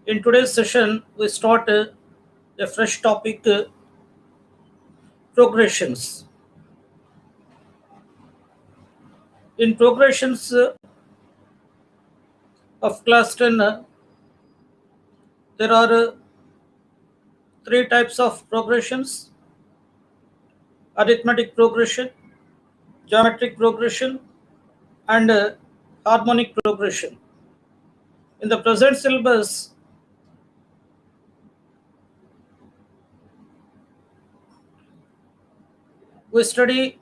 In today's session, we start a fresh topic, progressions. In progressions of class 10, there are three types of progressions: arithmetic progression, geometric progression, and harmonic progression. In the present syllabus, we study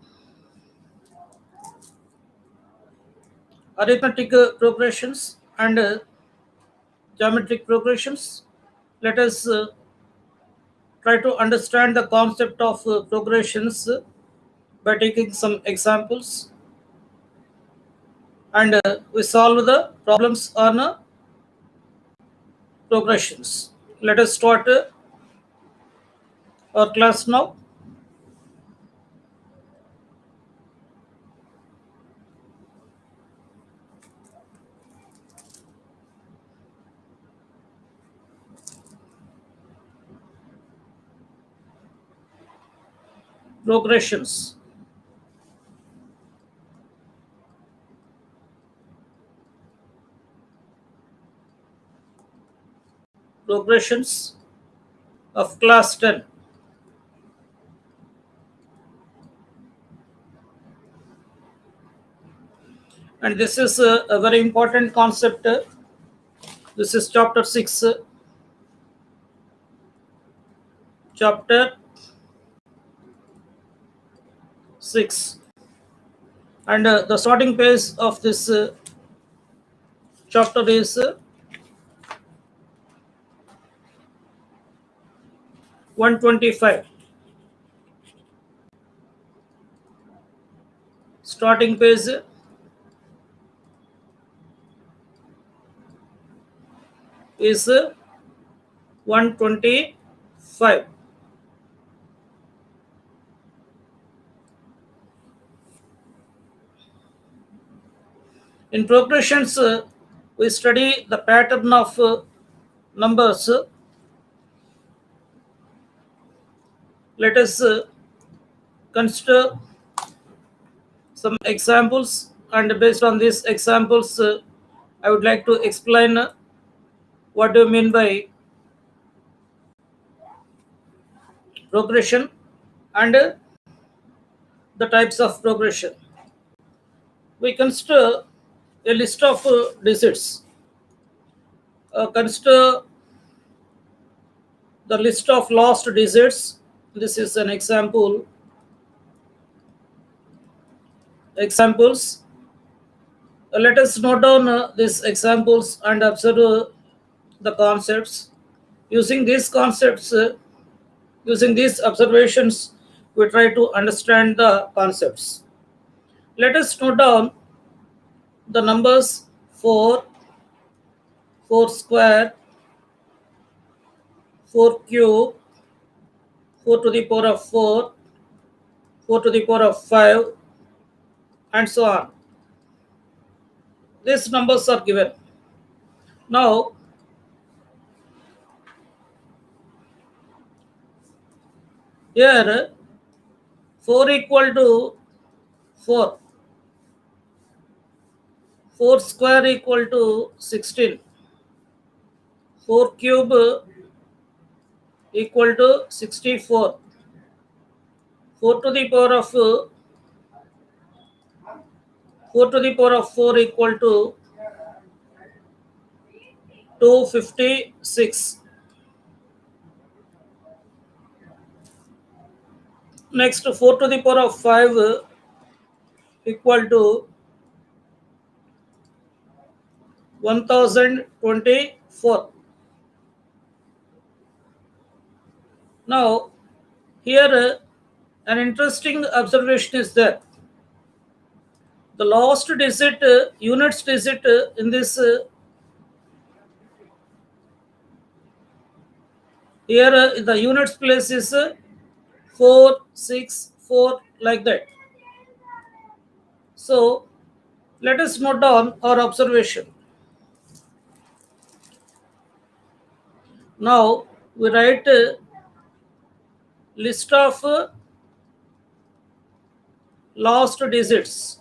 arithmetic progressions and geometric progressions. Let us try to understand the concept of progressions by taking some examples, and we solve the problems on progressions. Let us start our class now. Progressions. Progressions of class 10. And this is a very important concept. This is chapter 6. Chapter 6. And the starting page of this chapter is 125. Starting page is 125. In progressions, we study the pattern of numbers. Let us consider some examples, and based on these examples, I would like to explain what do you mean by progression and the types of progression. We consider a list of digits. Consider the list of lost digits. This is an example. Examples. Let us note down these examples and observe the concepts. Using these concepts, using these observations, we try to understand the concepts. Let us note down the numbers 4, 4 square, 4 cube, 4 to the power of 4, 4 to the power of 5, and so on. These numbers are given. Now, here 4 equal to 4, 4 square equal to 16, 4 cube equal to 64, 4 to the power of 4 equal to 256. Next, 4 to the power of 5 equal to 1024. Now, here an interesting observation is that the last digit, units digit in this here the units place is 464, like that. So let us note down our observation. Now we write list of lost digits.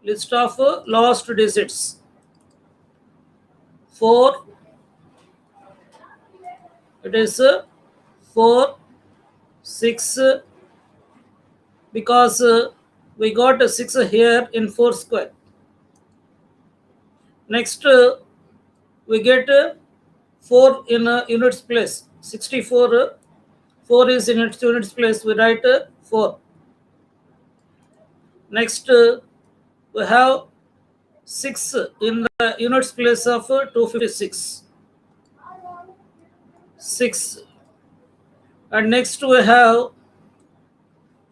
List of lost digits. 4. It is 4, 6, because we got a 6 here in 4 square. Next, we get 4 in units place. 64, 4 is in its units place. We write 4. Next, we have 6 in the units place of 256. 6. And next we have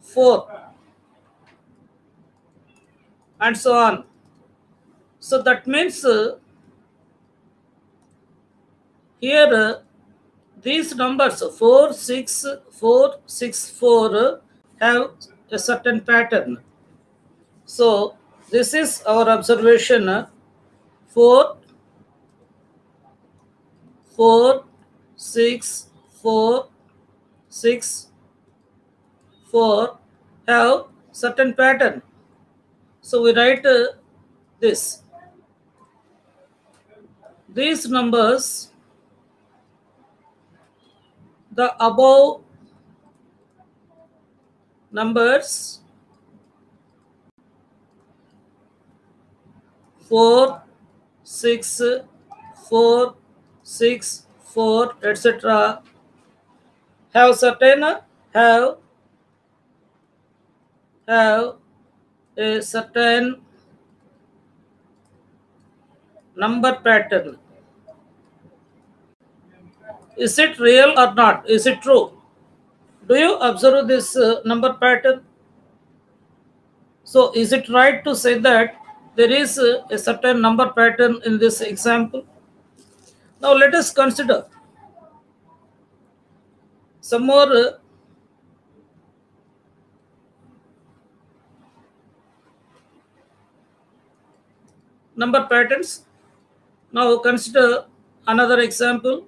4, and so on. So that means here these numbers 4, 6, 4, 6, 4 have a certain pattern. So this is our observation. 4, 4, 6, 4, 6, 4 have certain pattern. So we write this. These numbers, the above numbers 4, 6, 4, 6, 4, etc. have have a certain number pattern. Is it real or not? Is it true? Do you observe this number pattern? So is it right to say that there is a certain number pattern in this example? Now let us consider some more number patterns. Now consider another example.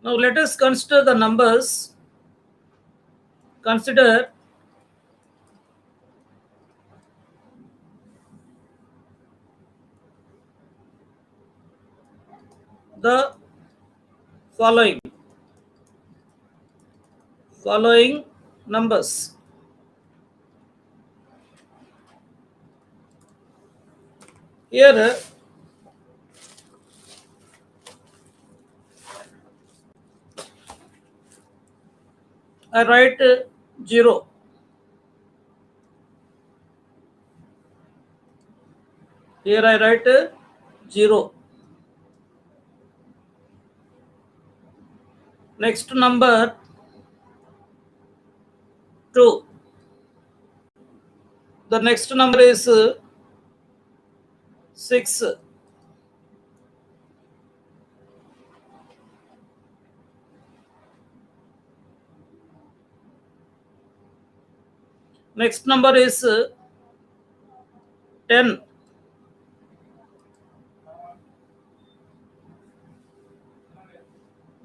Now let us consider the numbers. Consider the following numbers. Here I write 0. Here I write 0. Next number 2. The next number is 6. Next number is 10.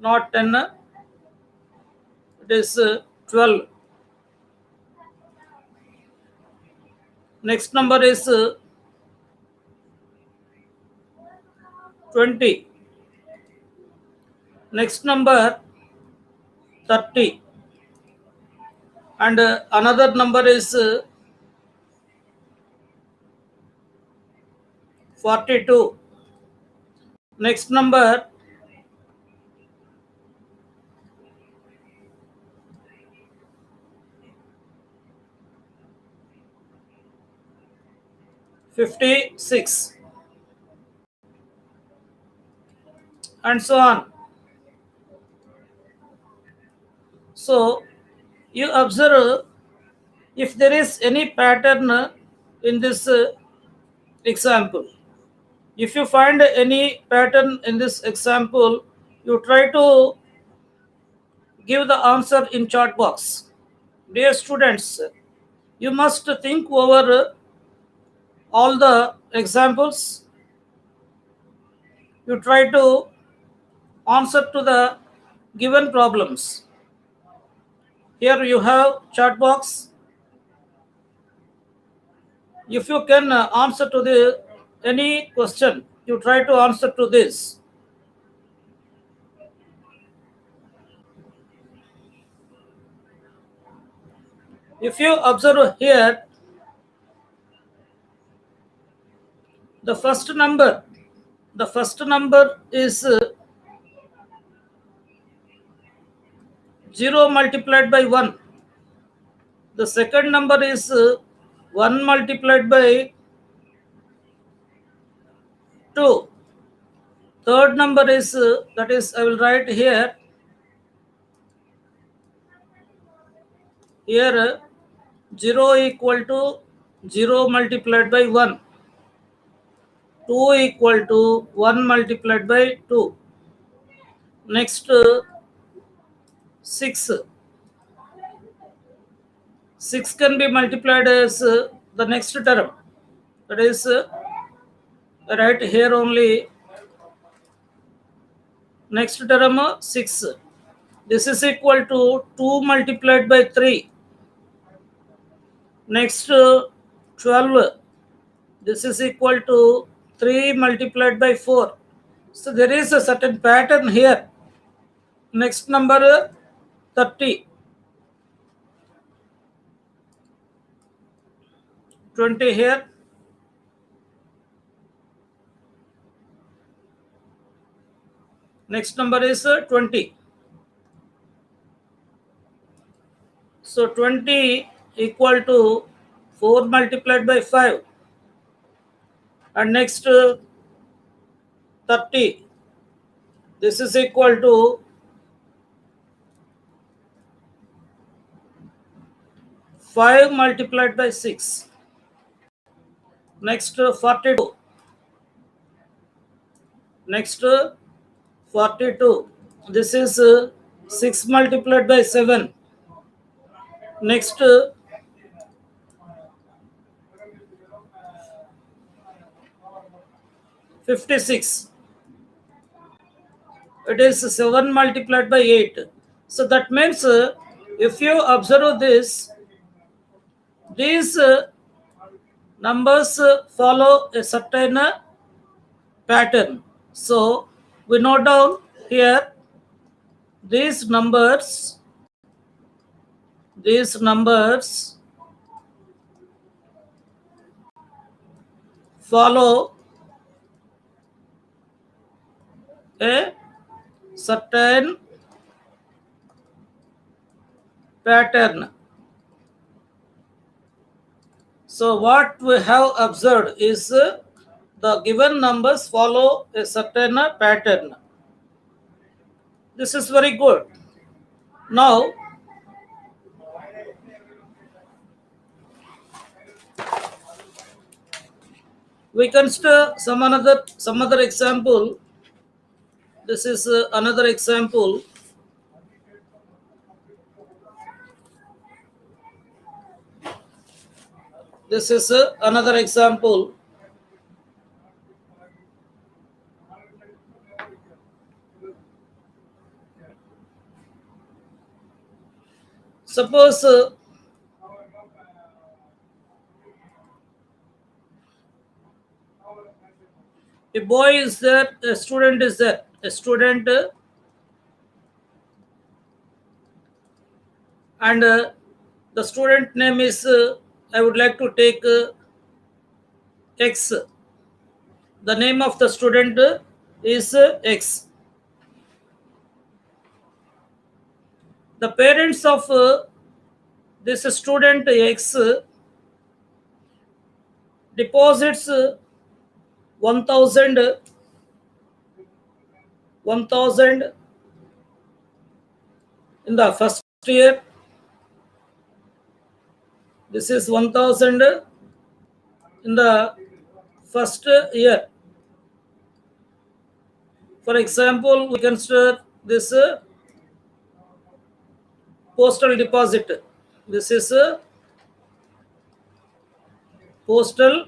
Not 10, it is 12. Next number is 20. Next number 30. And another number is 42. Next number 56, and so on. So you observe if there is any pattern in this example. If you find any pattern in this example, you try to give the answer in chat box. Dear students, you must think over all the examples. You try to answer to the given problems. Here you have chat box. If you can answer to the any question, you try to answer to this. If you observe here, the first number is 0 multiplied by 1. The second number is 1 multiplied by 2. Third number is that is I will write here 0 equal to 0 multiplied by 1. 2 equal to 1 multiplied by 2. Next 6. 6 can be multiplied as the next term. That is right here only. Next term 6. This is equal to 2 multiplied by 3. Next 12. This is equal to 3 multiplied by 4. So there is a certain pattern here. Next number 30. 20 here. Next number is 20. So 20 equal to 4 multiplied by 5. And next 30. This is equal to 5 multiplied by 6. Next 42. Next 42. This is 6 multiplied by 7. Next 56. It is 7 multiplied by 8. So that means if you observe this, these numbers follow a certain pattern. So we note down here these numbers follow a certain pattern. So what we have observed is the given numbers follow a certain pattern. This is very good. Now we consider some other example. This is another example. This is another example. Suppose a boy is there, a student is there, and the student name is, I would like to take X. The name of the student is X. The parents of this student X deposits 1000 in the first year. This is 1000 in the first year. For example, we consider this postal deposit. This is postal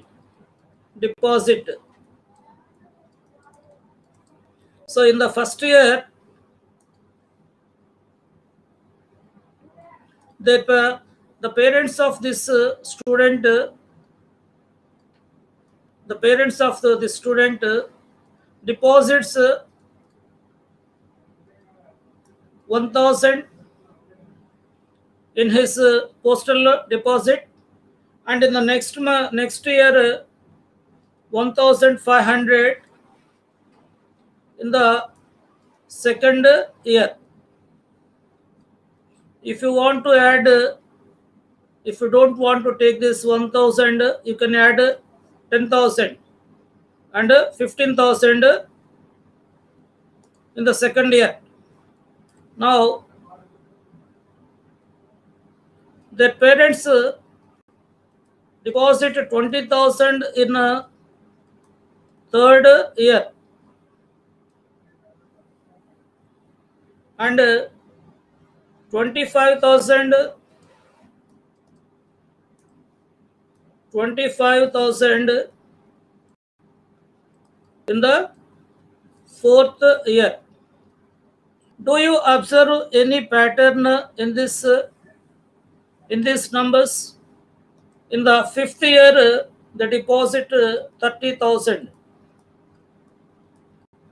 deposit. So in the first year, the parents of this student, the parents of the student deposits 1,000 in his postal deposit, and in the next year 1,500 in the second year. If you want to add, if you don't want to take this 1,000, you can add 10,000 and 15,000 in the second year. Now, their parents deposit 20,000 in third year, and 25,000 in the fourth year. Do you observe any pattern in these numbers? In the fifth year, the deposit 30,000.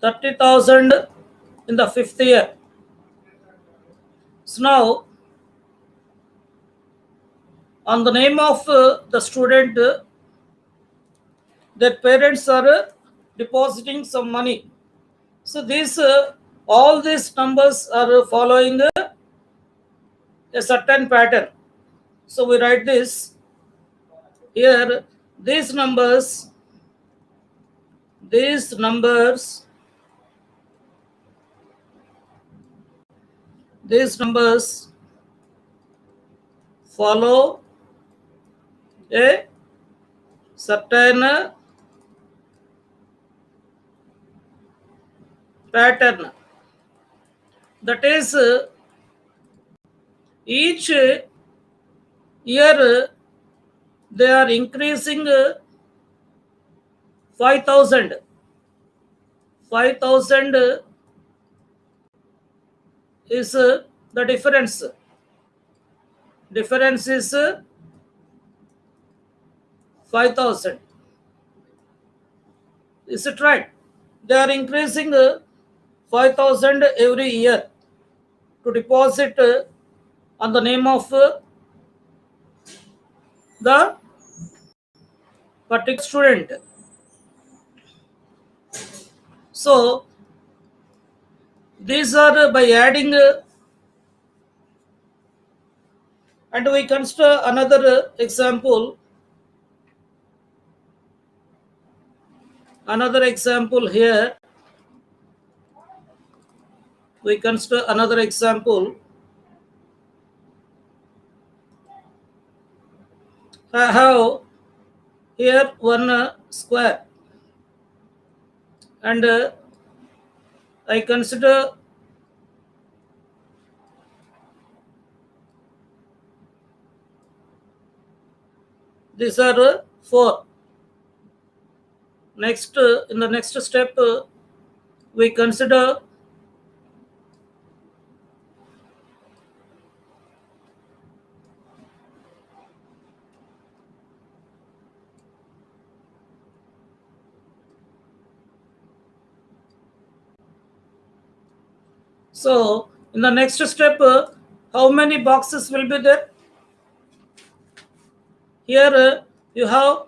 30,000 in the fifth year. So now, on the name of the student, their parents are depositing some money. So these all these numbers are following a certain pattern. So we write this here. These numbers follow a certain pattern. That is, each year they are increasing 5,000. 5,000 is the difference. Difference is 5,000. Is it right? They are increasing 5,000 every year to deposit on the name of the particular student. So these are by adding, and we consider another example. Another example here. We consider another example. I have here one square, and I consider these are 4. Next, in the next step, we consider so in the next step, how many boxes will be there? Here you have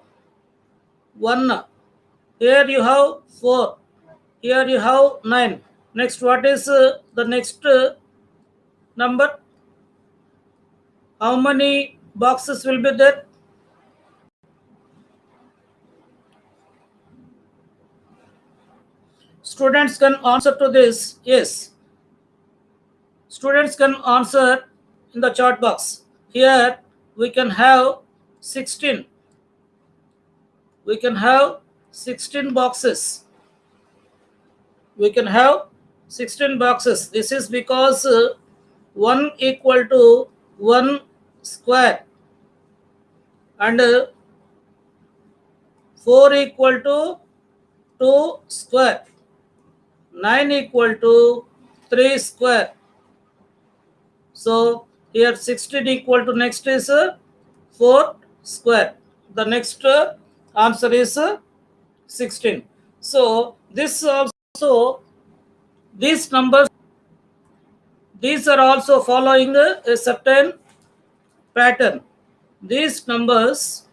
1. Here you have 4. Here you have 9. Next, what is the next number? How many boxes will be there? Students can answer to this. Yes. Students can answer in the chat box. Here we can have 16. We can have 16 boxes. We can have 16 boxes. This is because 1 equal to 1 square, and 4 equal to 2 square, 9 equal to 3 square. So here 16 equal to next is 4 square. The next answer is 16. So this also, these numbers, these are also following a certain pattern. These numbers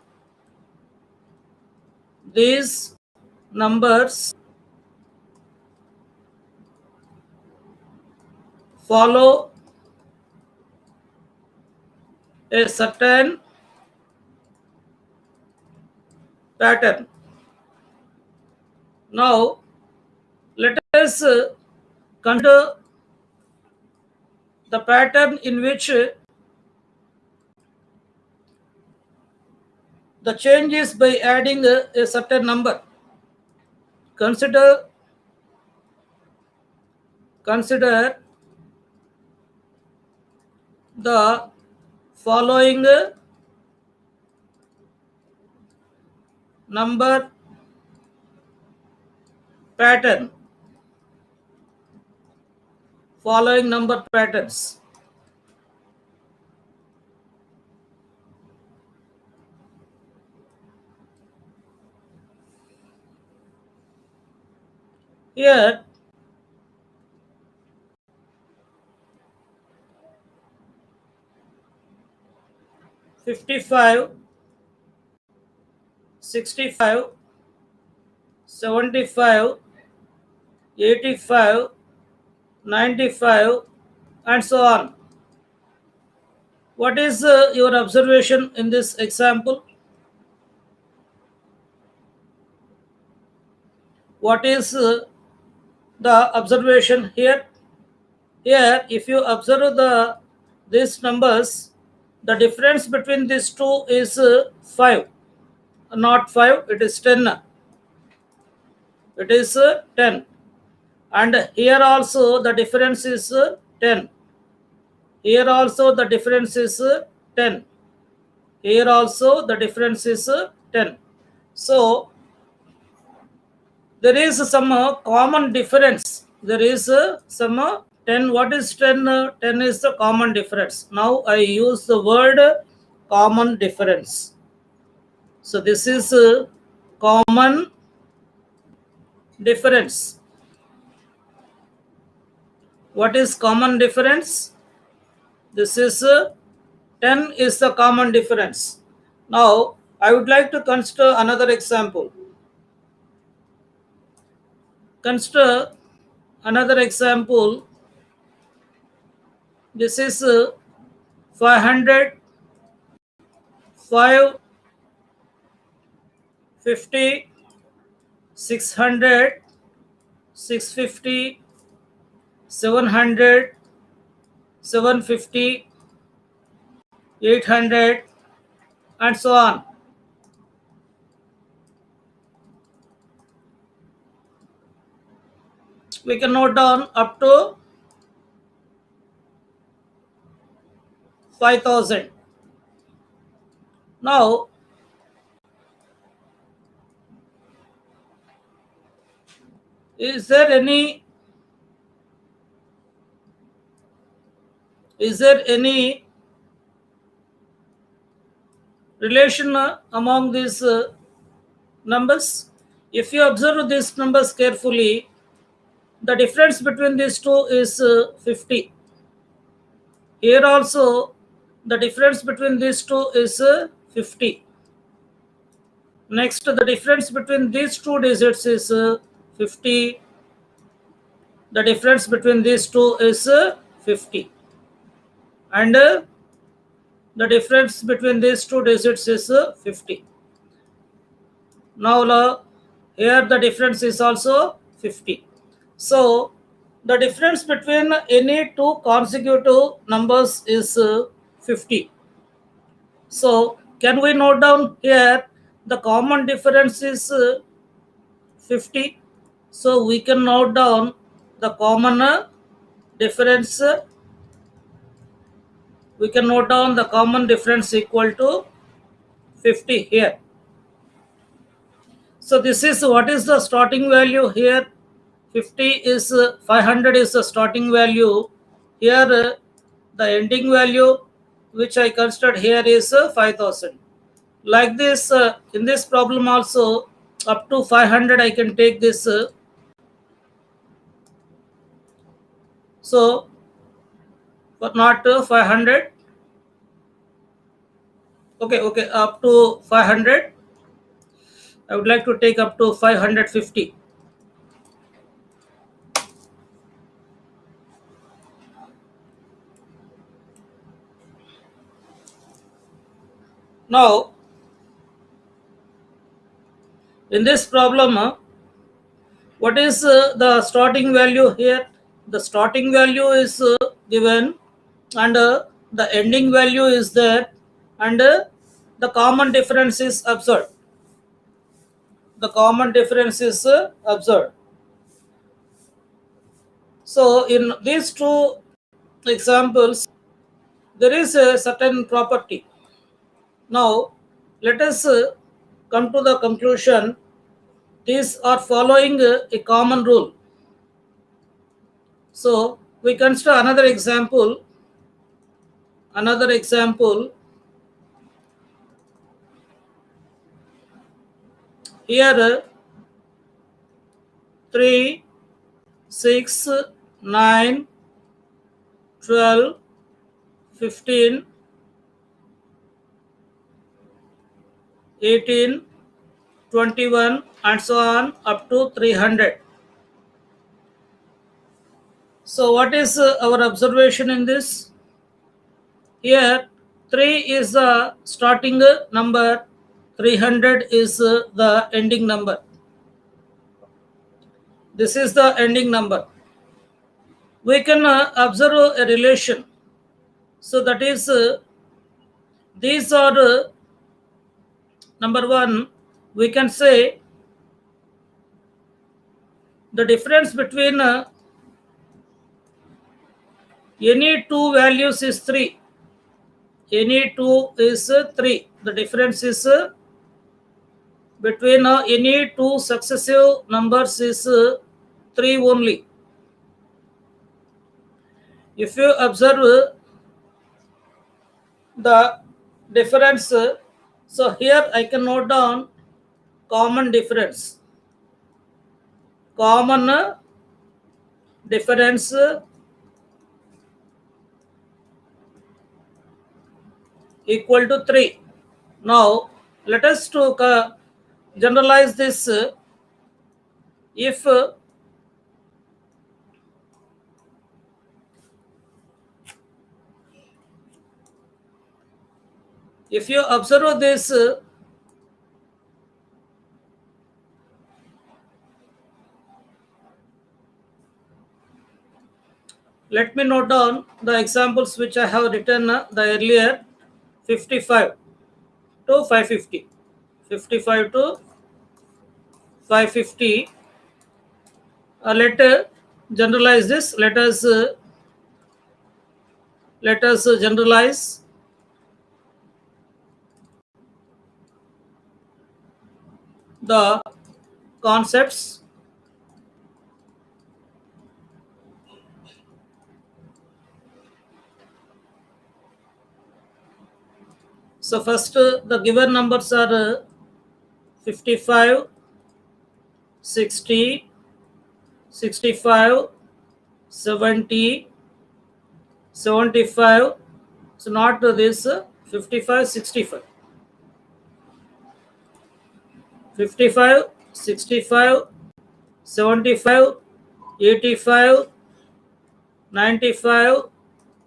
follow a certain pattern. Now let us consider the pattern in which the change is by adding a certain number. Consider the following number pattern. Following number patterns. Here 55, 65, 75, 85, 95, and so on. What is your observation in this example? What is the observation here? Here, if you observe these numbers, the difference between these two is 5. Not 5, it is 10. It is 10. And here also the difference is 10. Here also the difference is 10. Here also the difference is 10. So there is some common difference. There is some 10. What is 10? 10 is the common difference. Now I use the word common difference. So this is common difference. What is common difference? This is 10 is the common difference. Now I would like to consider another example. Consider another example. This is 500, 5, 50, 600, 650, 700, 750, 800, and so on. We can note down up to 5000. Now, is there any relation among these numbers? If you observe these numbers carefully, the difference between these two is 50. Here also the difference between these two is 50. Next, the difference between these two digits is 50. The difference between these two is 50. And the difference between these two digits is 50. Now here the difference is also 50. So the difference between any two consecutive numbers is 50. So can we note down here the common difference is 50? So we can note down the common difference. We can note down the common difference equal to 50 here. So this is what is the starting value here. 50 is 500 is the starting value. Here the ending value which I considered here is 5000. Like this, in this problem also, up to 500 I can take this. So, but not 500. Okay, up to 500. I would like to take up to 550. Now, in this problem, what is the starting value here? The starting value is given, and the ending value is there, and the common difference is observed. The common difference is observed. So, in these two examples, there is a certain property. Now, let us come to the conclusion. These are following a common rule. So, we consider another example. Another example here 3, 6, 9, 12, 15, 18, 21, and so on up to 300. So, what is our observation in this? Here, 3 is the starting number, 300 is the ending number. This is the ending number. We can observe a relation. So, that is, these are number one, we can say the difference between any two values is 3. Any two is 3. The difference is between any two successive numbers is 3 only. If you observe the difference, so here I can note down common difference. Common difference equal to 3. Now, let us to generalize this. If you observe this, let me note down the examples which I have written the earlier. 55 to 550. 55 to 550. Let generalize this. Let us generalize the concepts. So first, the given numbers are 55, 60, 65, 70, 75. So not this 55, 65. 55, 65, 75, 85, 95,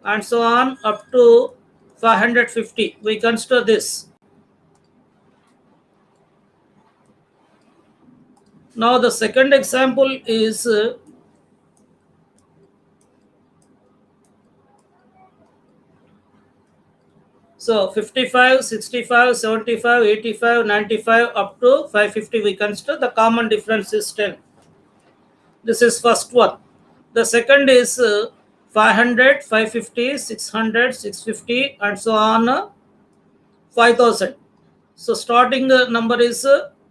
and so on up to 550. We consider this. Now the second example is so 55, 65, 75, 85, 95 up to 550 we consider. The common difference is 10. This is first one. The second is 500, 550, 600, 650 and so on 5000. So starting number is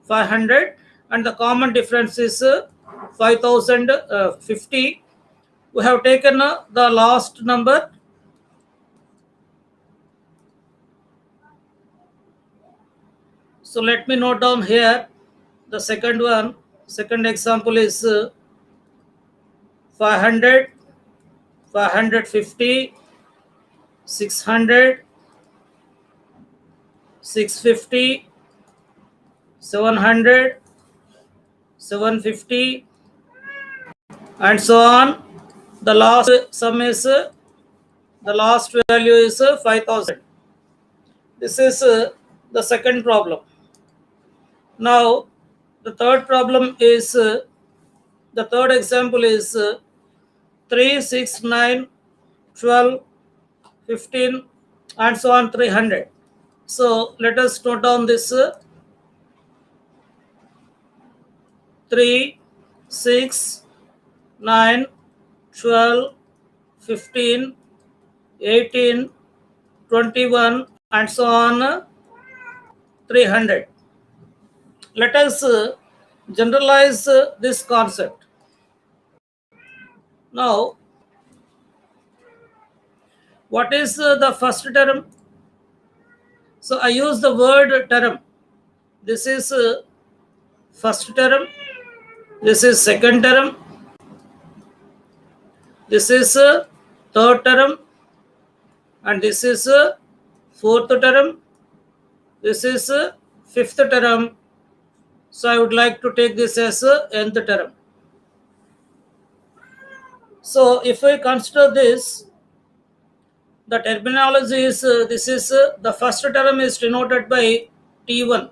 500 and the common difference is 5050. We have taken the last number. So let me note down here the second one. Second example is 500, 550, 600, 650, 700, 750, and so on. The last sum is the last value is 5000. This is the second problem. Now the third problem is the third example is 3, 6, 9, 12, 15, and so on 300. So let us note down this 3, 6, 9, 12, 15, 18, 21, and so on 300. Let us generalize this concept. Now, what is the first term? So I use the word term. This is first term. This is second term. This is third term. And this is fourth term. This is fifth term. So I would like to take this as nth term. So if we consider this, the terminology is this is the first term is denoted by T1.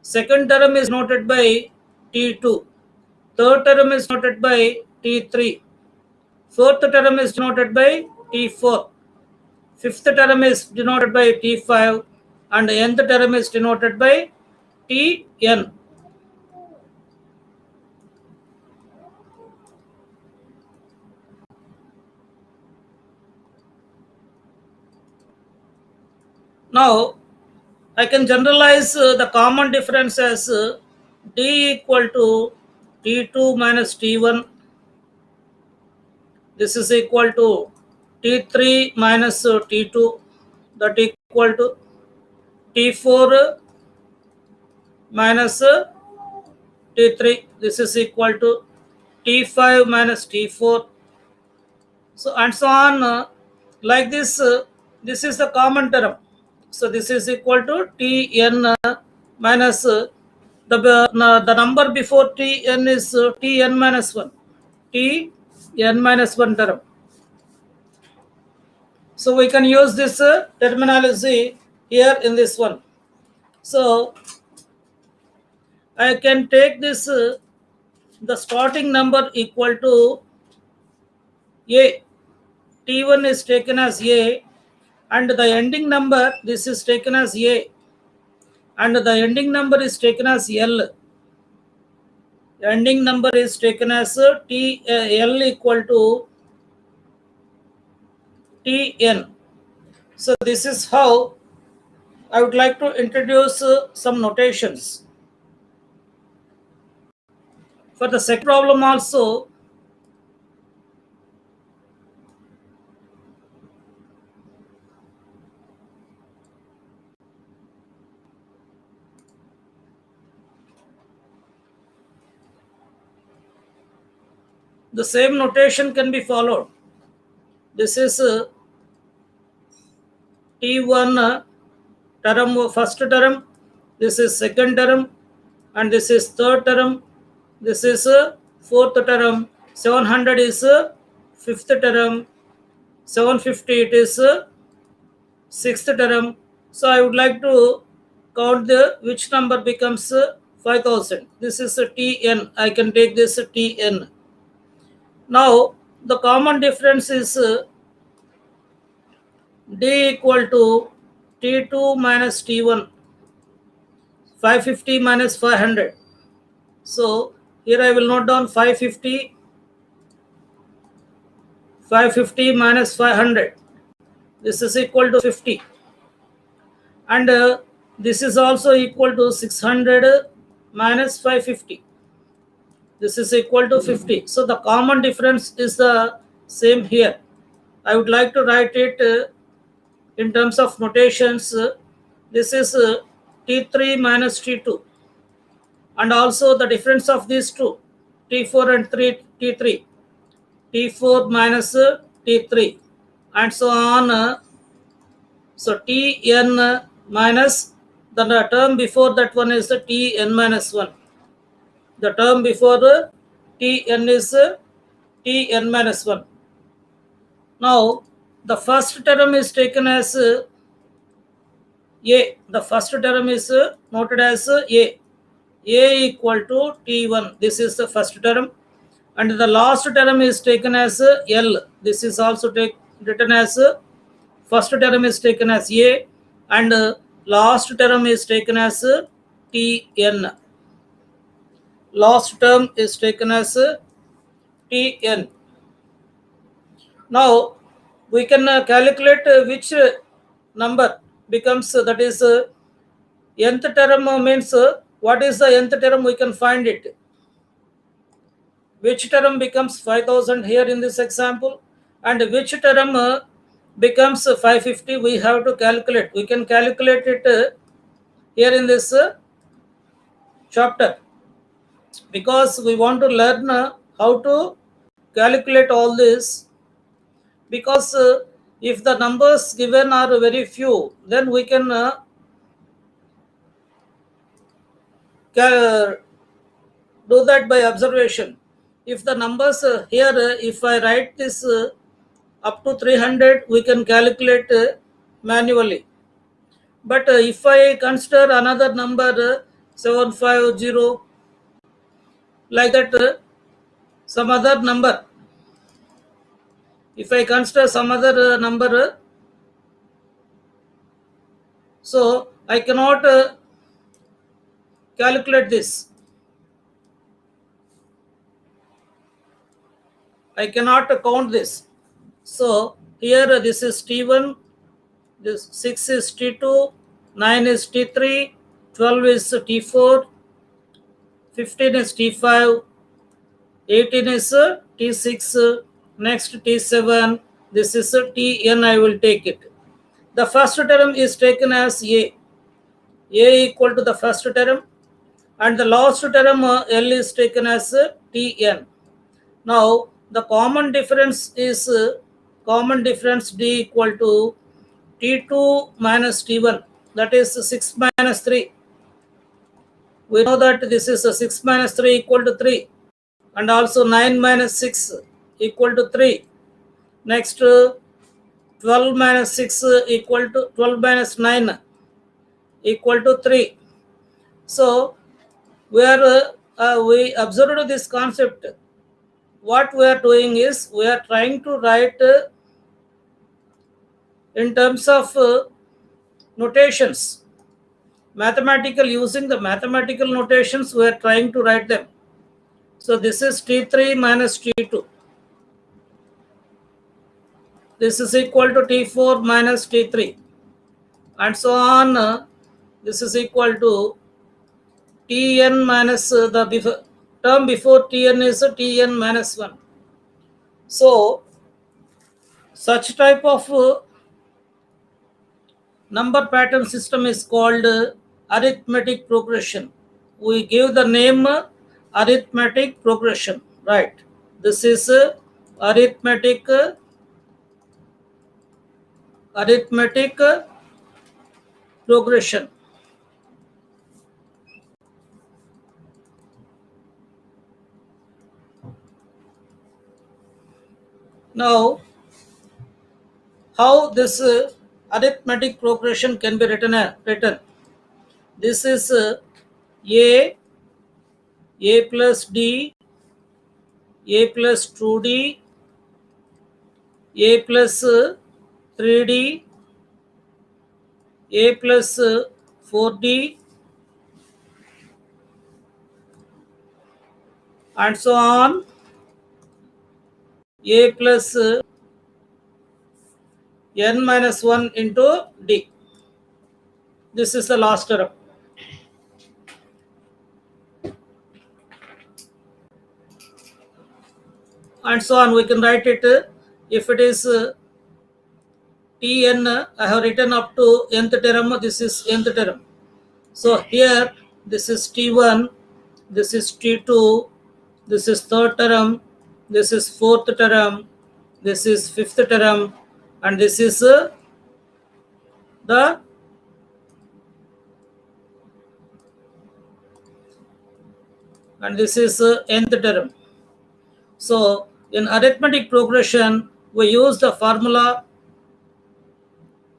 Second term is noted by T2. Third term is noted by T3. Fourth term is denoted by T4. Fifth term is denoted by T5. And nth term is denoted by Tn. Now, I can generalize the common difference as D equal to T2 minus T1. This is equal to T3 minus T2, that equal to T4 minus T3. This is equal to T5 minus T4. So and so on. Like this, this is the common term. So this is equal to Tn minus the number before Tn is Tn minus 1. Tn minus 1 term. So we can use this terminology here in this one. So I can take this the starting number equal to A. T1 is taken as A, and the ending number, this is taken as A, and the ending number is taken as L. The ending number is taken as L equal to Tn. So this is how I would like to introduce some notations. For the second problem also, the same notation can be followed. This is T1 term, first term, this is second term, and this is third term, this is fourth term, 700 is fifth term, 750 it is sixth term. So I would like to count the which number becomes 5000. This is Tn. I can take this Tn. Now the common difference is D equal to T2 minus T1, 550 minus 500. So here I will note down 550 minus 500. This is equal to 50. And this is also equal to 600 minus 550. This is equal to 50. So the common difference is the same here. I would like to write it in terms of notations. This is T3 minus T2, and also the difference of these two, T4 and T3, T4 minus T3, and so on. So Tn minus the term before that one is Tn minus 1. The term before Tn is Tn minus 1. Now the first term is taken as A. The first term is noted as A. A equal to T1. This is the first term. And the last term is taken as L. This is also written as first term is taken as A, and last term is taken as Tn. Last term is taken as Tn. Now we can calculate which number becomes that is nth term means what is the nth term, we can find it. Which term becomes 5000 here in this example, and which term becomes 550, we have to calculate. We can calculate it here in this chapter, because we want to learn how to calculate all this. Because if the numbers given are very few, then we can do that by observation. If the numbers here, if I write this up to 300, we can calculate manually. But if I consider another number 750, like that, some other number, if I consider some other number, so I cannot calculate this. I cannot count this. So here this is T1, this 6 is T2, 9 is T3, 12 is T4, 15 is T5, 18 is T6, next T7, this is Tn, I will take it. The first term is taken as A equal to the first term, and the last term L is taken as Tn. Now the common difference is common difference D equal to T2 minus T1, that is 6 minus 3. We know that this is 6 minus 3 equal to 3, and also 9 minus 6 equal to 3. Next 12 minus 6 equal to 12 minus 9 equal to 3. So where we observed this concept, what we are doing is we are trying to write in terms of notations, mathematical, using the mathematical notations, we are trying to write them. So this is T3 minus T2. This is equal to T4 minus T3, and so on. This is equal to Tn minus the term before Tn is Tn minus 1. So such type of number pattern system is called arithmetic progression. We give the name arithmetic progression, right? This is arithmetic progression. Now, how this arithmetic progression can be written? This is a plus d, a plus 2d, a plus 3d, a plus 4d, and so on, a plus n minus 1 into d. This is the last term. and so on. We can write it if it is Tn, I have written up to nth term, this is nth term. So here this is T1, this is T2, this is third term, this is fourth term, this is fifth term, and this is the nth term. So in arithmetic progression, we use the formula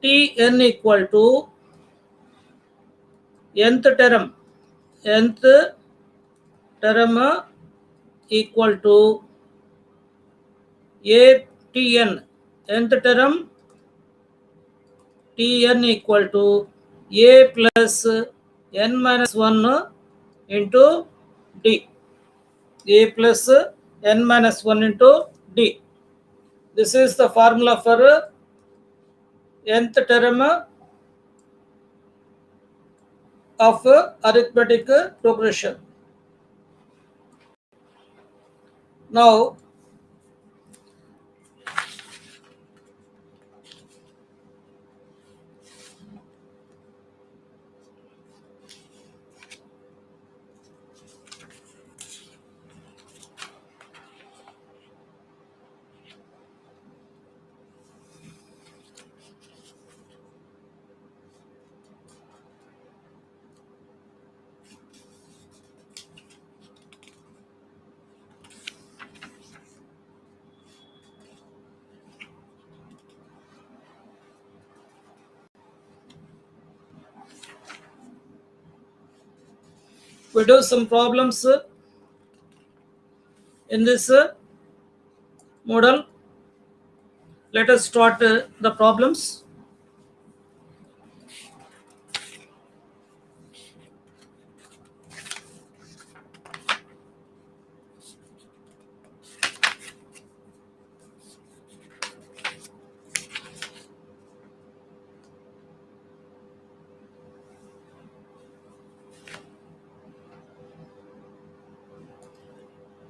Tn equal to nth term. Nth term equal to Atn. Nth term Tn equal to A plus n minus 1 into D. A plus n minus 1 into D. This is the formula for nth term of arithmetic progression. Now, we do some problems in this model. Let us start the problems.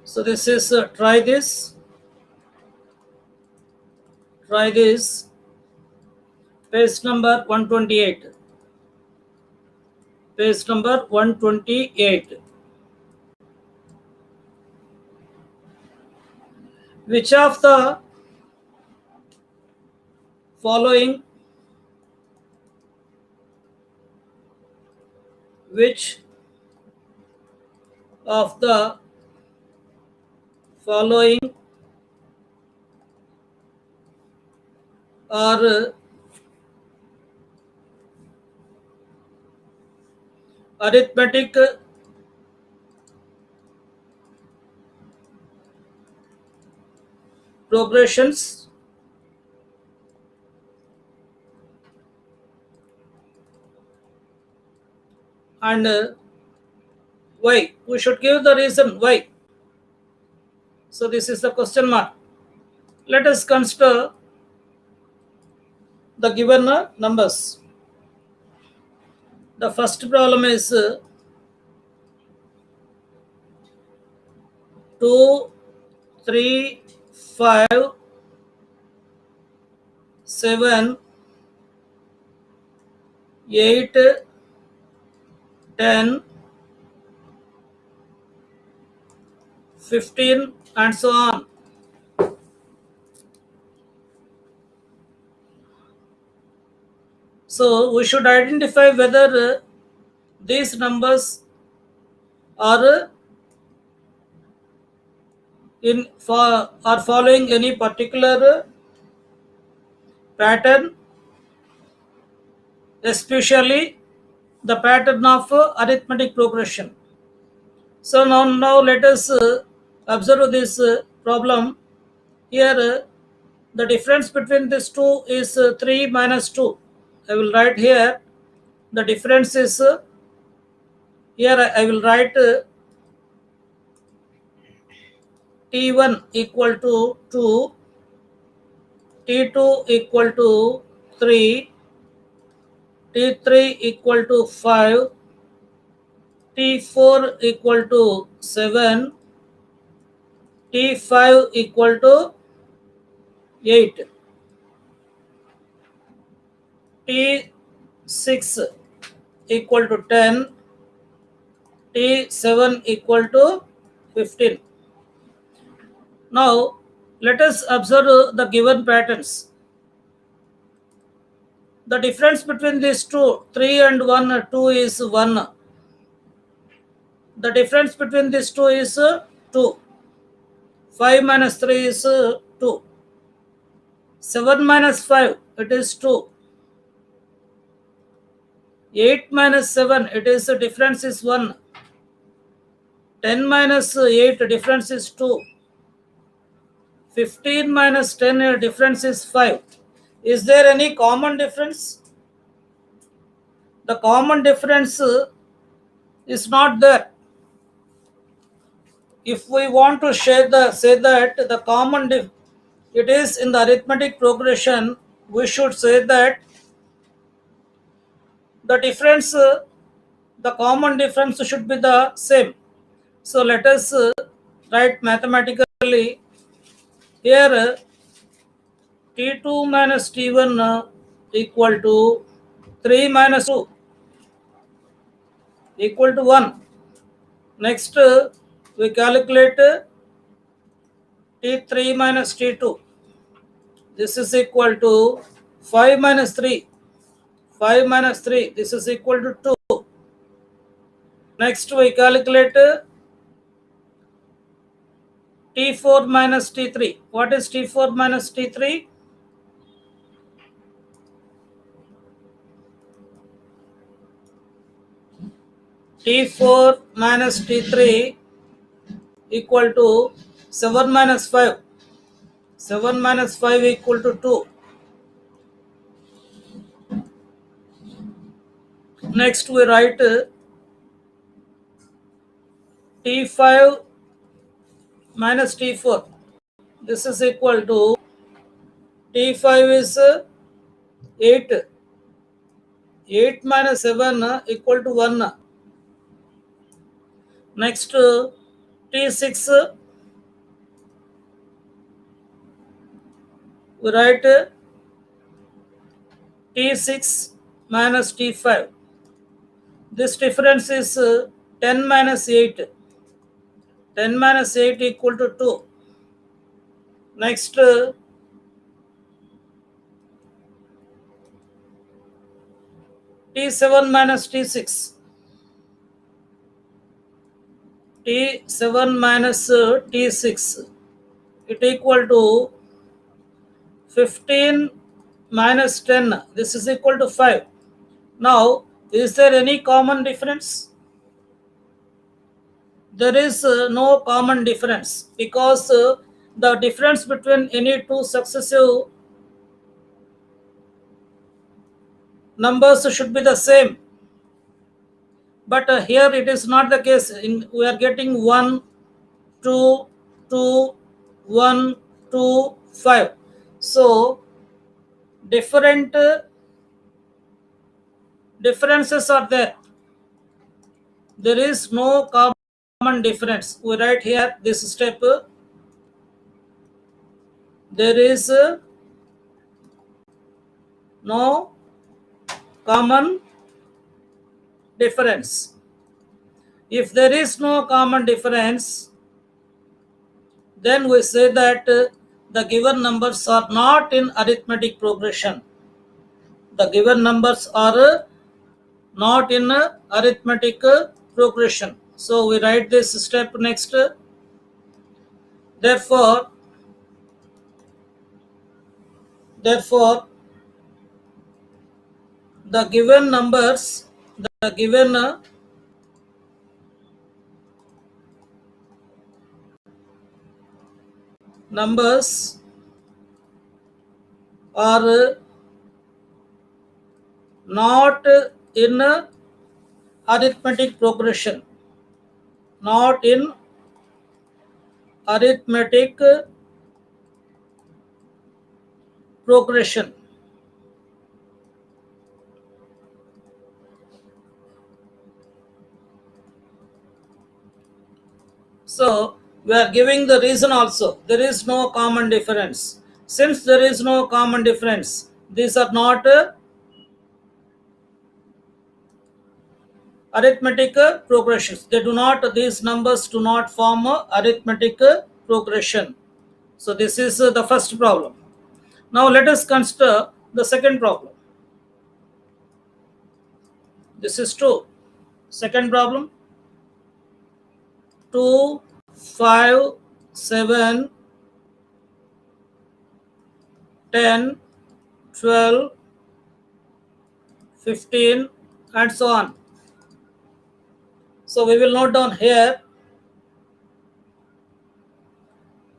So this is try this, page number 128. Page number 128. Which of the following which of the following are arithmetic progressions and why? We should give the reason why. So this is the question mark. Let us consider the given numbers. The first problem is 2, 3, 5, 7, 8, 10, 15, and so on. So we should identify whether these numbers are are following any particular pattern, especially the pattern of arithmetic progression. So now let us observe this problem. Here the difference between these two is 3 minus 2. I will write here the difference is here I will write T1 equal to 2, T2 equal to 3, T3 equal to 5, T4 equal to 7, T5 equal to 8, T6 equal to 10, T7 equal to 15. Now, let us observe the given patterns. The difference between these two, 3 and 1, 2 is 1. The difference between these two is 2. 5 minus 3 is 2. 7 minus 5, it is 2. 8 minus 7, it is the difference is 1. 10 minus 8, difference is 2. 15 minus 10, difference is 5. Is there any common difference? The common difference is not there. If we want to say that the common it is in the arithmetic progression, we should say that the difference, the common difference should be the same. So let us write mathematically here T2 minus T1 equal to 3 minus 2 equal to 1. Next we calculate T3 minus T2. This is equal to 5 minus 3. 5 minus 3. This is equal to 2. Next we calculate T4 minus T3. What is T4 minus T3? T4 minus T3 equal to 7 minus 5. 7 minus 5 equal to 2. Next we write T5 minus T4. This is equal to T5 is 8. 8 minus 7 equal to 1. Next T6 we write T6 minus T5. This difference is 10 minus 8. 10 minus 8 equal to 2. Next T7 minus T6. T7 minus T6. It equal to 15 minus 10. This is equal to 5. Now, is there any common difference? There is no common difference because the difference between any two successive numbers should be the same. But here it is not the case. We are getting 1, 2, 2, 1, 2, 5. So, different differences are there. There is no common difference. We write here this step. There is no common difference. If there is no common difference, then we say that the given numbers are not in arithmetic progression. The given numbers are not in arithmetic progression. So we write this step next. Therefore, the given numbers, the given numbers are not in arithmetic progression. Not in arithmetic progression. So we are giving the reason also. There is no common difference. Since there is no common difference, these are not arithmetic progressions. They do not, these numbers do not form a arithmetic progression. So this is the first problem. Now let us consider the second problem. This is 2. Second problem, 2, 5, 7, 10, 12, 15, and so on. So we will note down here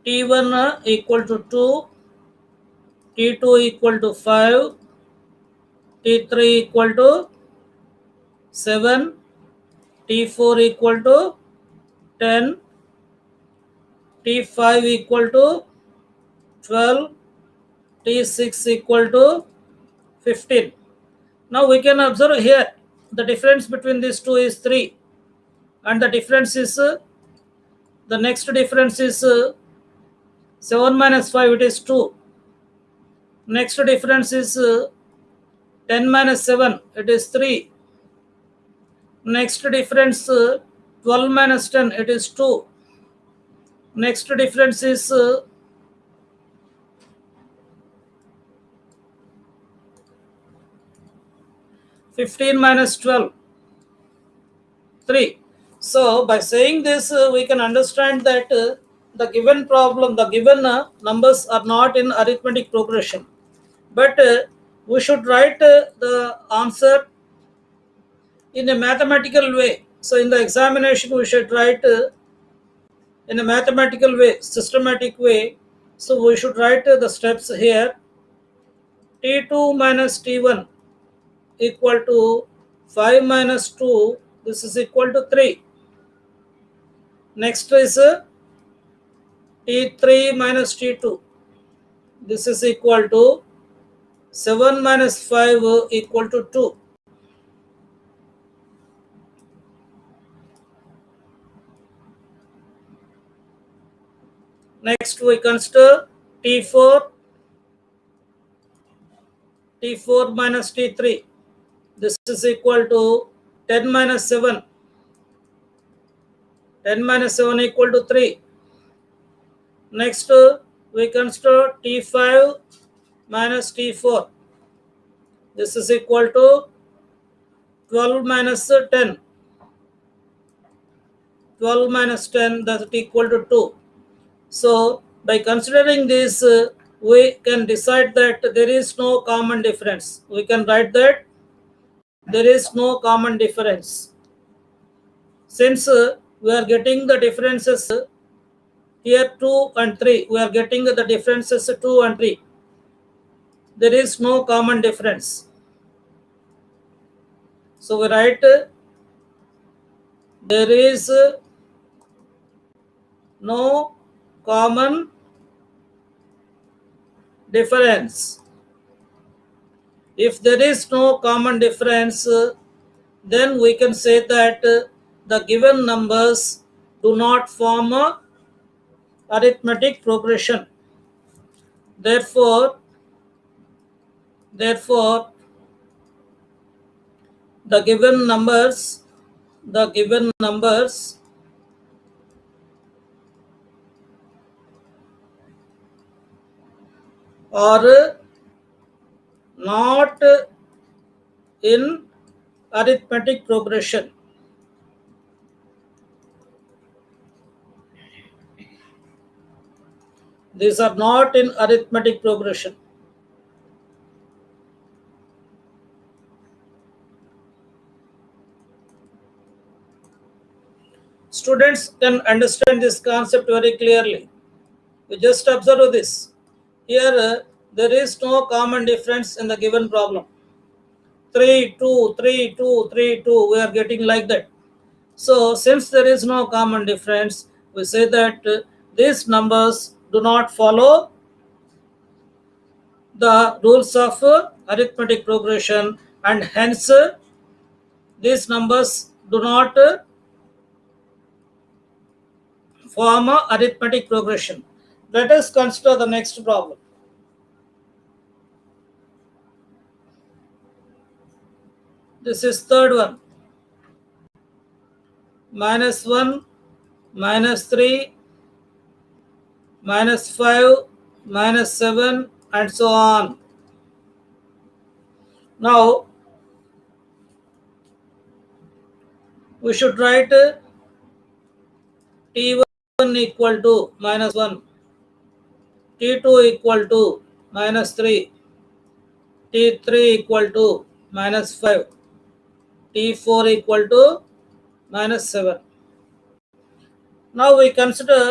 T1 equal to 2, T2 equal to 5, T3 equal to 7, T4 equal to 10, T5 equal to 12, T6 equal to 15. Now we can observe here the difference between these two is 3, and the difference is the next difference is 7 minus 5, it is 2. Next difference is 10 minus 7, it is 3. Next difference 12 minus 10, it is 2. Next difference is 15 minus 12, 3. So by saying this, we can understand that the given problem, the given numbers are not in arithmetic progression. But we should write the answer in a mathematical way. So in the examination, we should write in a mathematical way, systematic way. So we should write the steps here. T2 minus T1 equal to 5 minus 2. This is equal to 3. Next is T3 minus T2. This is equal to 7 minus 5 equal to 2. Next we consider T4 minus T3. This is equal to 10 minus 7. 10 minus 7 equal to 3. Next we consider T5 minus T4. This is equal to 12 minus 10. 12 minus 10, that is equal to 2. So by considering this, we can decide that there is no common difference. We can write that there is no common difference. Since we are getting the differences here 2 and 3, we are getting the differences 2 and 3. There is no common difference. So we write there is no common difference. If there is no common difference, then we can say that the given numbers do not form a arithmetic progression. Therefore, the given numbers are not in arithmetic progression. These are not in arithmetic progression. Students can understand this concept very clearly. We just observe this. Here, there is no common difference in the given problem. 3, 2, 3, 2, 3, 2, we are getting like that. So, since there is no common difference, we say that these numbers do not follow the rules of arithmetic progression, and hence these numbers do not form a arithmetic progression. Let us consider the next problem. This is third one. -1, -3, -5, -7, and so on. Now, we should write T1 equal to -1, T2 equal to -3, T3 equal to -5, T4 equal to -7. Now we consider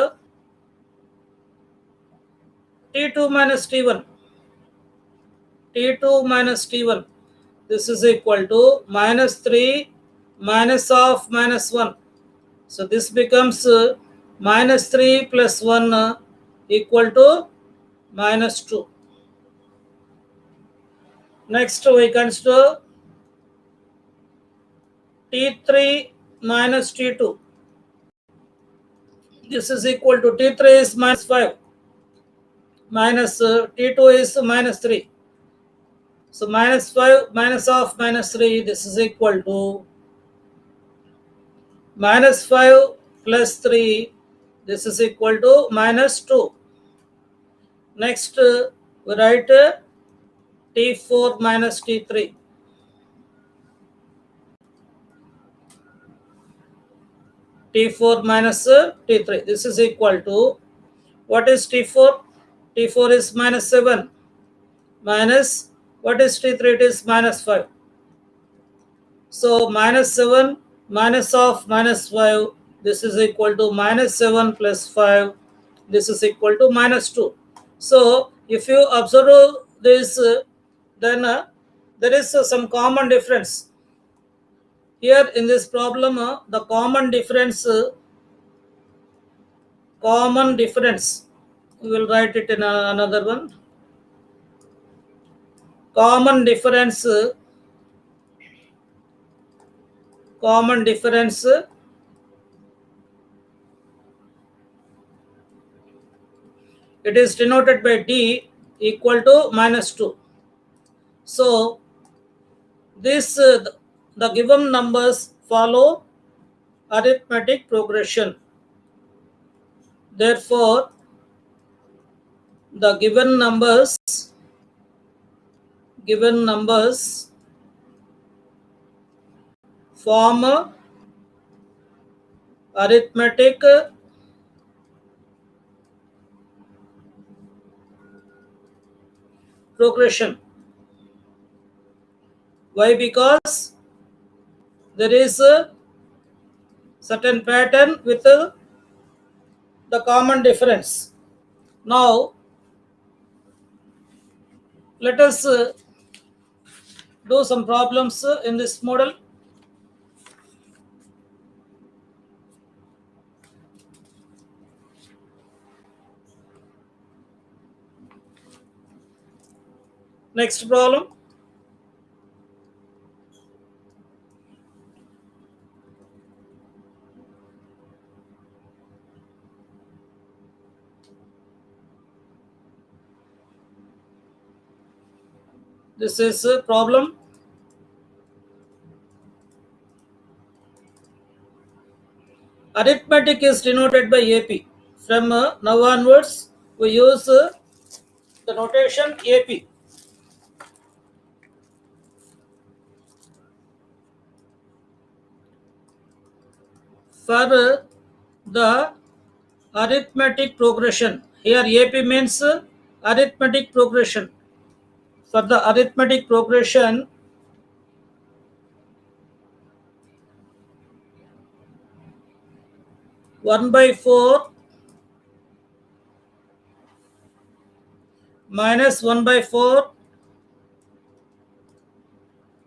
T2 minus T1. T2 minus T1. This is equal to -3 minus of -1. So this becomes -3 plus 1 equal to -2. Next we consider T3 minus T2. This is equal to T3 is -5 minus T2 is -3. So -5 minus of -3, this is equal to -5 plus 3, this is equal to -2. Next, we write T4 minus T3. T4 minus T3. This is equal to, what is T4? T4 is -7 minus, what is T3? It is -5. So -7 minus of -5, this is equal to -7 plus 5. This is equal to -2. So if you observe this, then there is some common difference. Here in this problem, the common difference, we will write it in another one. Common difference, it is denoted by D equal to -2. So this the given numbers follow arithmetic progression. Therefore, the given numbers form a arithmetic progression. Why? Because there is a certain pattern with the common difference. Now, let us do some problems in this model. Next problem. This is a problem. Arithmetic is denoted by AP. From now onwards, we use the notation AP. For the arithmetic progression, here AP means arithmetic progression. For the arithmetic progression, 1/4 minus 1/4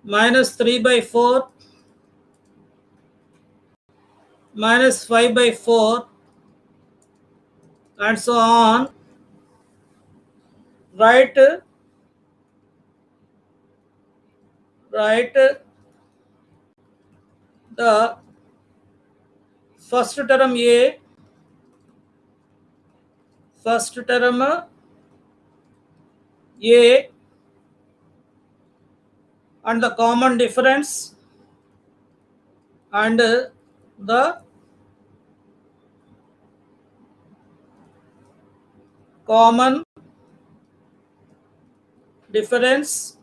minus 3/4 minus 5/4 and so on. Write the first term A first term A and the common difference and the common difference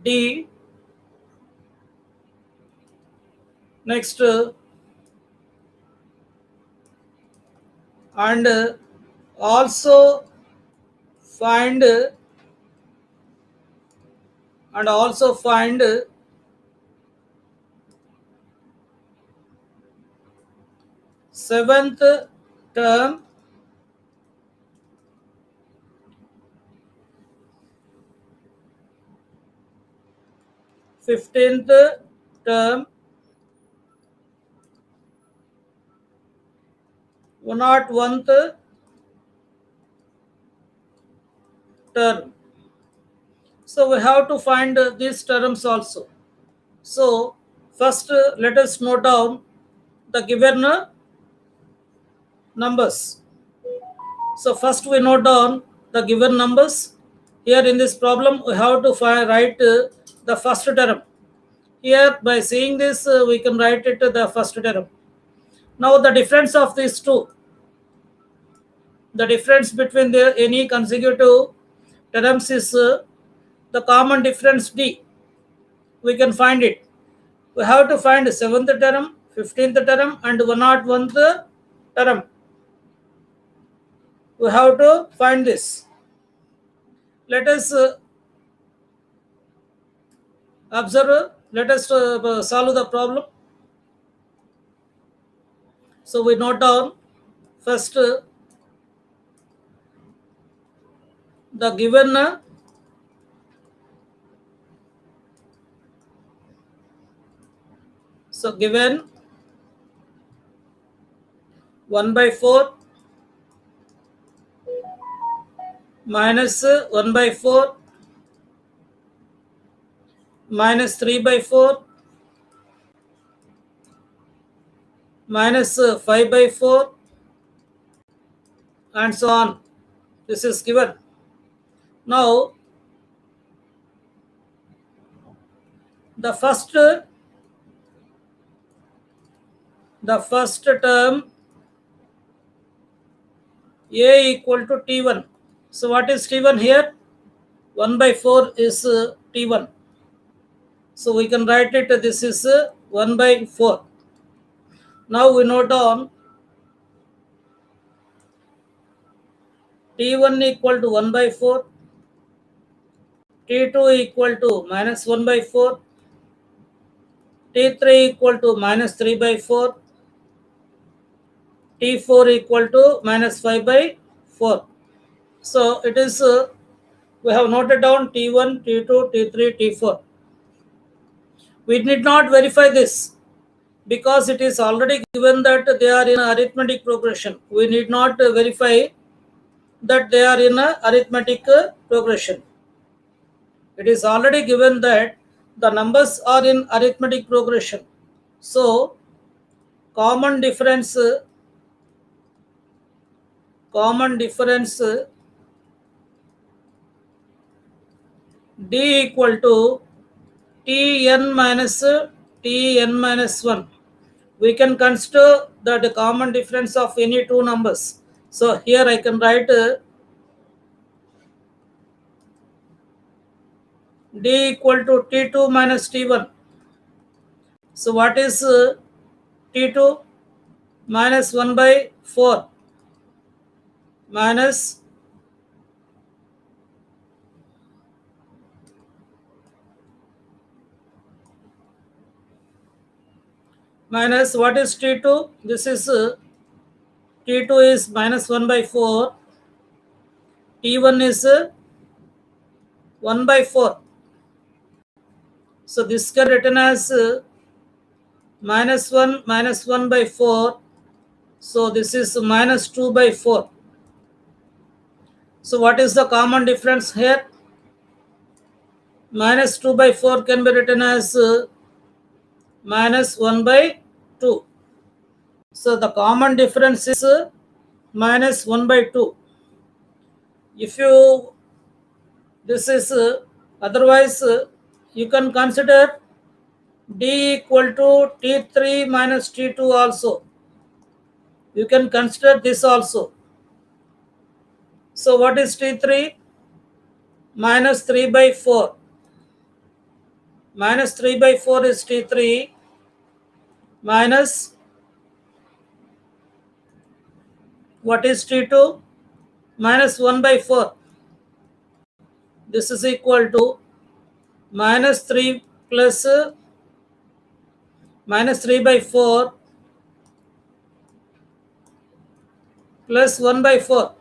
D. Next and also find seventh term, 15th term, 101th term. So we have to find these terms also. So first let us note down the given numbers. So first we note down the given numbers. Here in this problem we have to write the first term. Here by seeing this we can write it the first term. Now the difference of these two, the difference between the any consecutive terms is the common difference D. We can find it. We have to find 7th term, 15th term and 101th term. We have to find this. Let us observe, let us solve the problem. So we note down first the given given 1/4 minus 1/4 minus 3/4 minus 5/4 and so on. This is given. Now the first term A equal to T1. So what is T1 here? 1/4 is T1. So we can write it, this is 1/4. Now we note down T1 equal to 1/4, T2 equal to minus 1/4, T3 equal to minus 3/4, T4 equal to minus 5/4. So it is, we have noted down T1, T2, T3, T4. We need not verify this because it is already given that they are in arithmetic progression. We need not verify that they are in a arithmetic progression. It is already given that the numbers are in arithmetic progression. So common difference D equal to Tn minus 1. We can consider the common difference of any two numbers. So here I can write D equal to T2 minus T1. So what is T2? Minus 1/4 minus what is T2? This is T2 is minus 1/4. T1 is 1/4. So this can written as minus 1/4. So this is minus 2/4. So what is the common difference here? Minus 2/4 can be written as minus 1/2. So the common difference is minus 1 by 2. If you, this is otherwise you can consider d equal to t3 minus t2 also. You can consider this also. So what is t3? Minus 3 by 4. Minus 3 by 4 is t3 minus what is t2? Minus 1 by 4. This is equal to minus 3 plus minus 3 by 4 plus 1 by 4.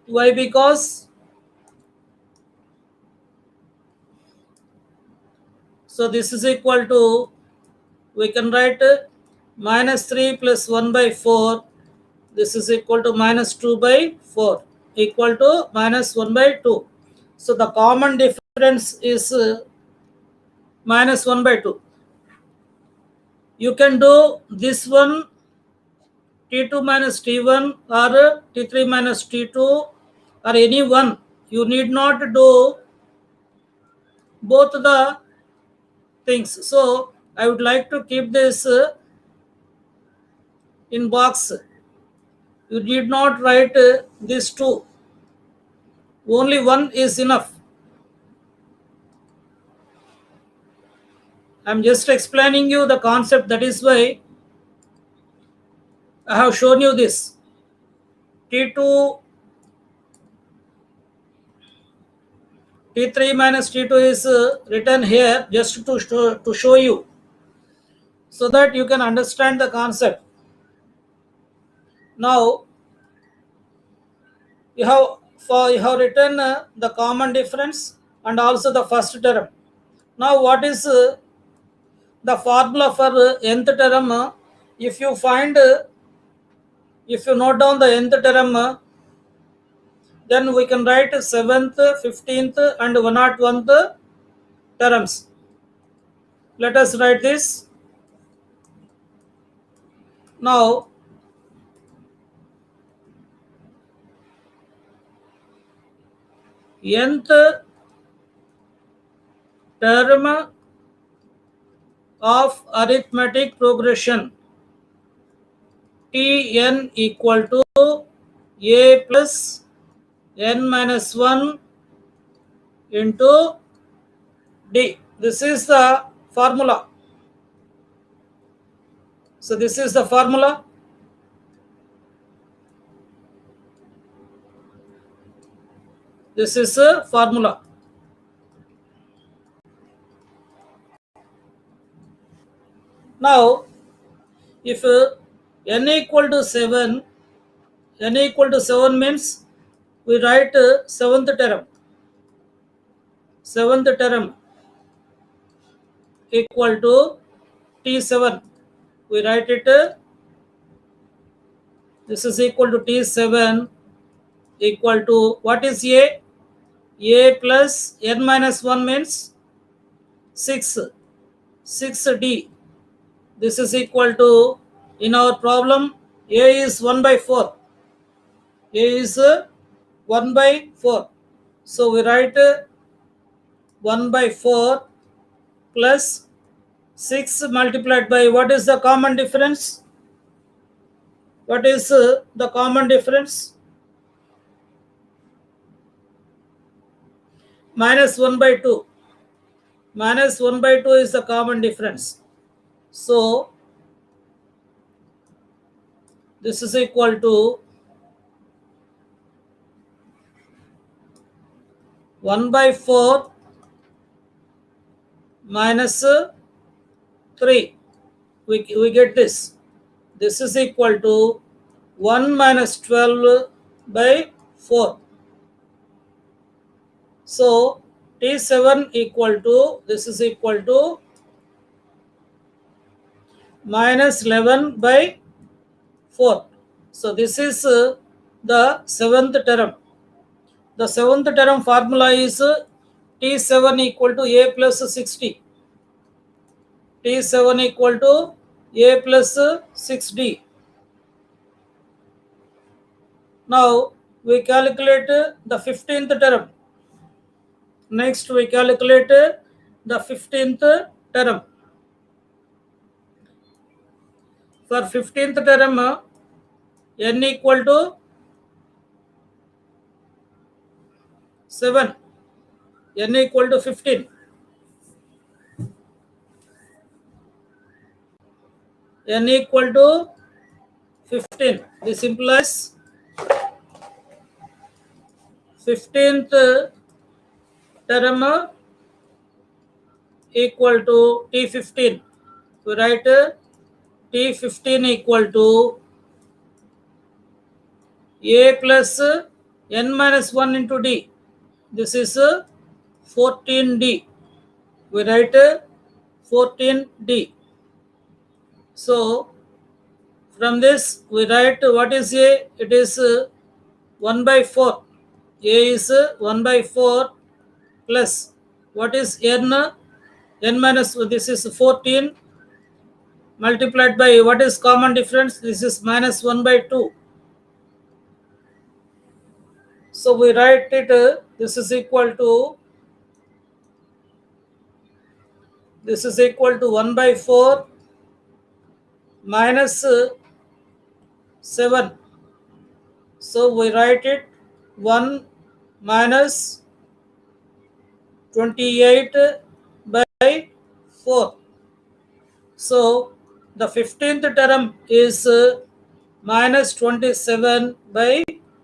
Why? Because so this is equal to, we can write minus 3 plus 1 by 4. This is equal to minus 2 by 4 equal to minus 1 by 2. So the common difference is minus 1 by 2. You can do this one t2 minus t1 or t3 minus t2 or any one. You need not do both the things. So I would like to keep this in box. You need not write these two. Only one is enough. I'm just explaining you the concept. That is why I have shown you this. T2, T3 minus T2 is written here just to show you, so that you can understand the concept. Now you have written the common difference and also the first term. Now what is the formula for nth term? If you find if you note down the nth term, then we can write 7th, 15th and 101th terms. Let us write this. Now nth term of arithmetic progression Tn equal to a plus n minus 1 into d. This is the formula. So this is the formula. This is a formula. Now if n equal to 7, n equal to 7 means we write 7th term. 7th term equal to t7. We write it, this is equal to t7 equal to what is a? A plus n minus 1 means 6. 6d. This is equal to, in our problem, a is 1 by 4. A is 1 by 4. So we write 1 by 4 plus 6 multiplied by, what is the common difference? What is the common difference? Minus 1 by 2. Minus 1 by 2 is the common difference. So this is equal to 1 by 4 minus 3. We get this. This is equal to 1 minus 12 by 4. So T7 equal to, this is equal to minus 11 by 4. So this is the 7th term. The 7th term formula is T7 equal to a plus 60. T7 equal to a plus 6d. Now we calculate the 15th term. Next we calculate the 15th term. For 15th term, n equal to 7, n equal to 15, n equal to 15. This implies 15th term equal to T15. We write T15 equal to a plus n minus 1 into d. This is 14d. We write 14d. So from this we write what is a? It is 1 by 4. A is 1 by 4 plus what is n? N minus, this is 14 multiplied by what is common difference? This is minus 1 by 2. So we write it, this is equal to 1 by 4 minus 7. So we write it 1 minus 28 by 4. So the 15th term is minus 27 by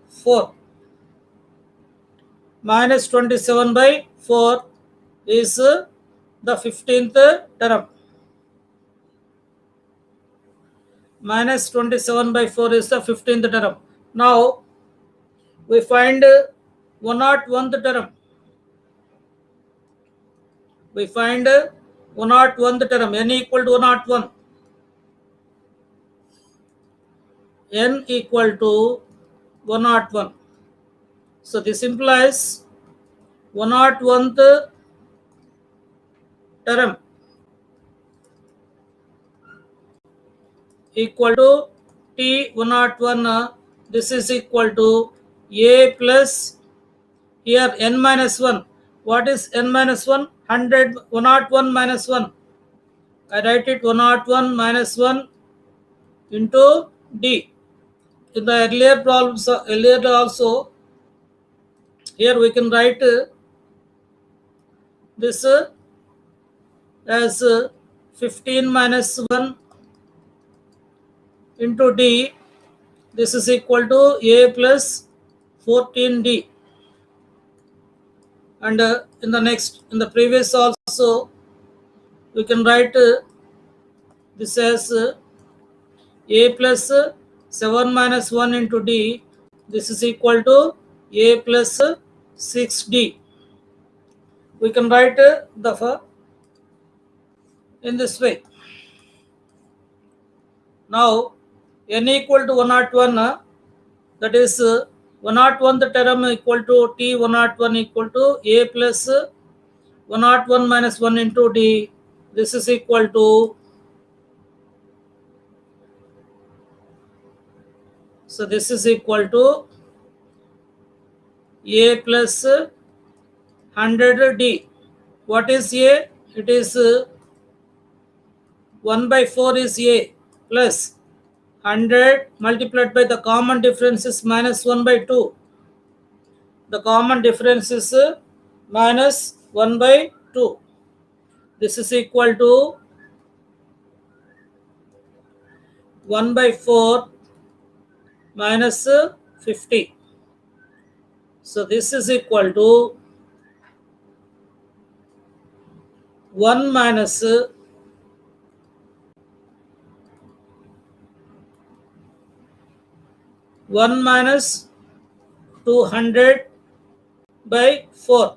4. Minus 27 by 4 is the 15th term. Minus 27 by 4 is the 15th term. Now we find 101th term. We find 101th term, n equal to 101. N equal to 101. So this implies 101th term equal to T101. This is equal to a plus here n minus 1. What is n minus 1? 100, 101 minus 1. I write it 101 minus 1 into d. In the earlier problems, earlier also, here we can write this as 15 minus 1 into d. This is equal to a plus 14d. And in the previous also, we can write this as a plus 7 minus 1 into d. This is equal to a plus 6d. We can write in this way. Now n equal to 101, that is 101 the term equal to T101 equal to a plus 101 minus 1 into d. This is equal to, so this is equal to a plus 100d. What is a? It is 1 by 4 is a plus 100 multiplied by the common difference is minus 1 by 2. The common difference is minus 1 by 2. This is equal to 1 by 4 minus 50. So this is equal to 1 minus 1 minus 200 by 4.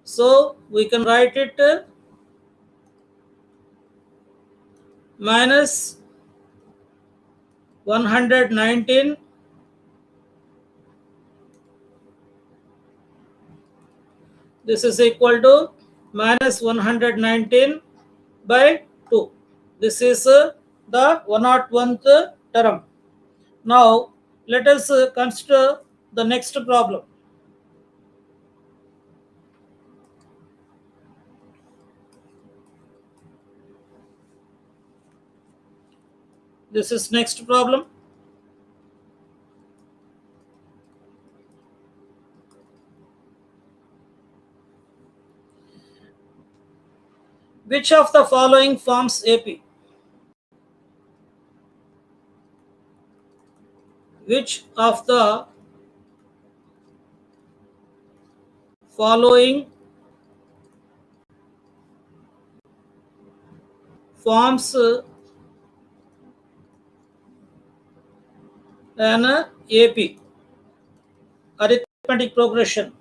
So we can write it minus 119 . This is equal to minus 119 by 2. This is the 101th term. Now let us consider the next problem. This is next problem. Which of the following forms AP? Which of the following forms an AP, arithmetic progression?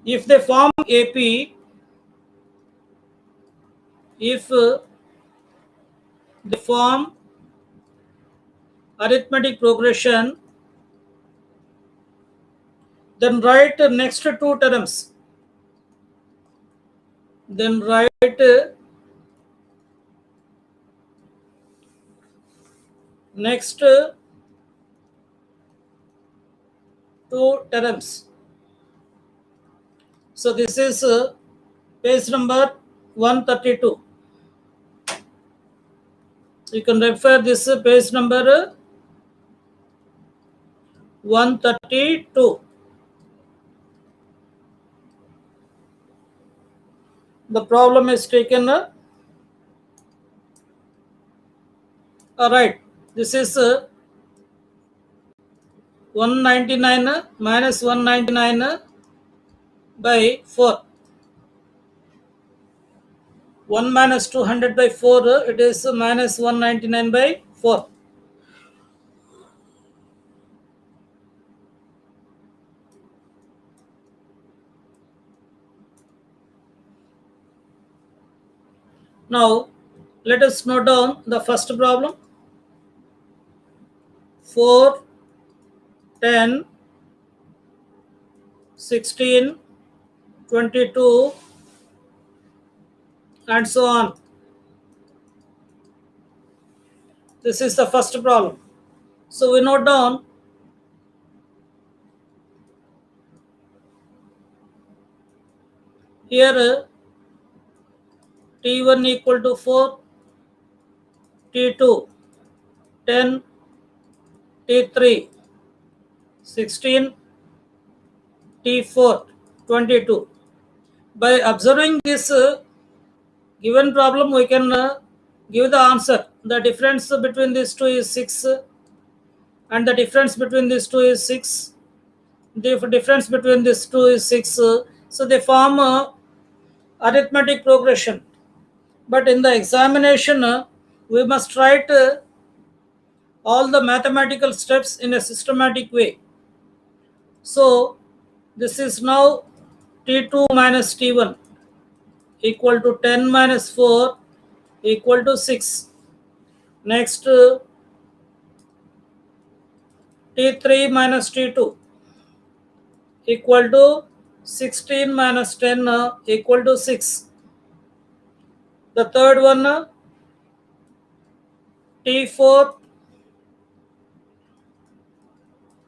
If they form AP, if they form arithmetic progression, then write next two terms. Then write next two terms. So this is page number 132. You can refer this page number 132. The problem is taken. Alright, this is 199 minus 199 by 4. 1 minus 200 by 4, it is minus 199 by 4. Now, let us note down the first problem. 4, 10, 16, 22, and so on. This is the first problem. So we note down here T1 equal to 4, T2 10, T3 16, T4 22. By observing this given problem, we can give the answer. The difference between these two is 6, and the difference between these two is 6. The difference between these two is 6. So they form arithmetic progression. But in the examination, we must write all the mathematical steps in a systematic way. So this is now T2 minus T1 equal to 10 minus 4 equal to 6. Next, T3 minus T2 equal to 16 minus 10 equal to 6. The third one, T4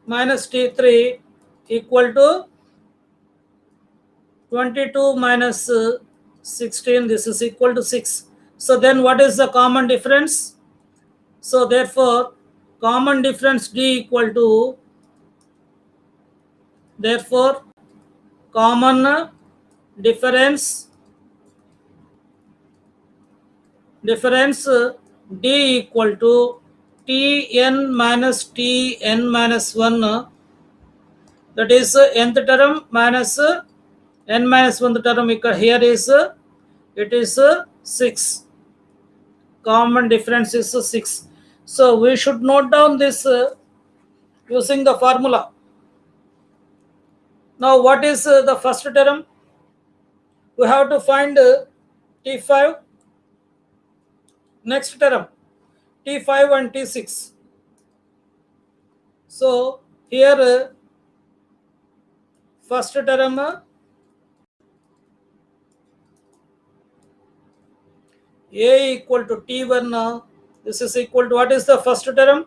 minus T3 equal to 22 minus 16. This is equal to 6. So then what is the common difference? So therefore, common difference D equal to, therefore, common difference D equal to Tn minus Tn minus 1, that is nth term minus n minus 1th term. Here is it is 6. Common difference is 6. So we should note down this using the formula. Now what is the first term? We have to find T5. Next term T5 and T6. So here first term A equal to T1. This is equal to, what is the first term?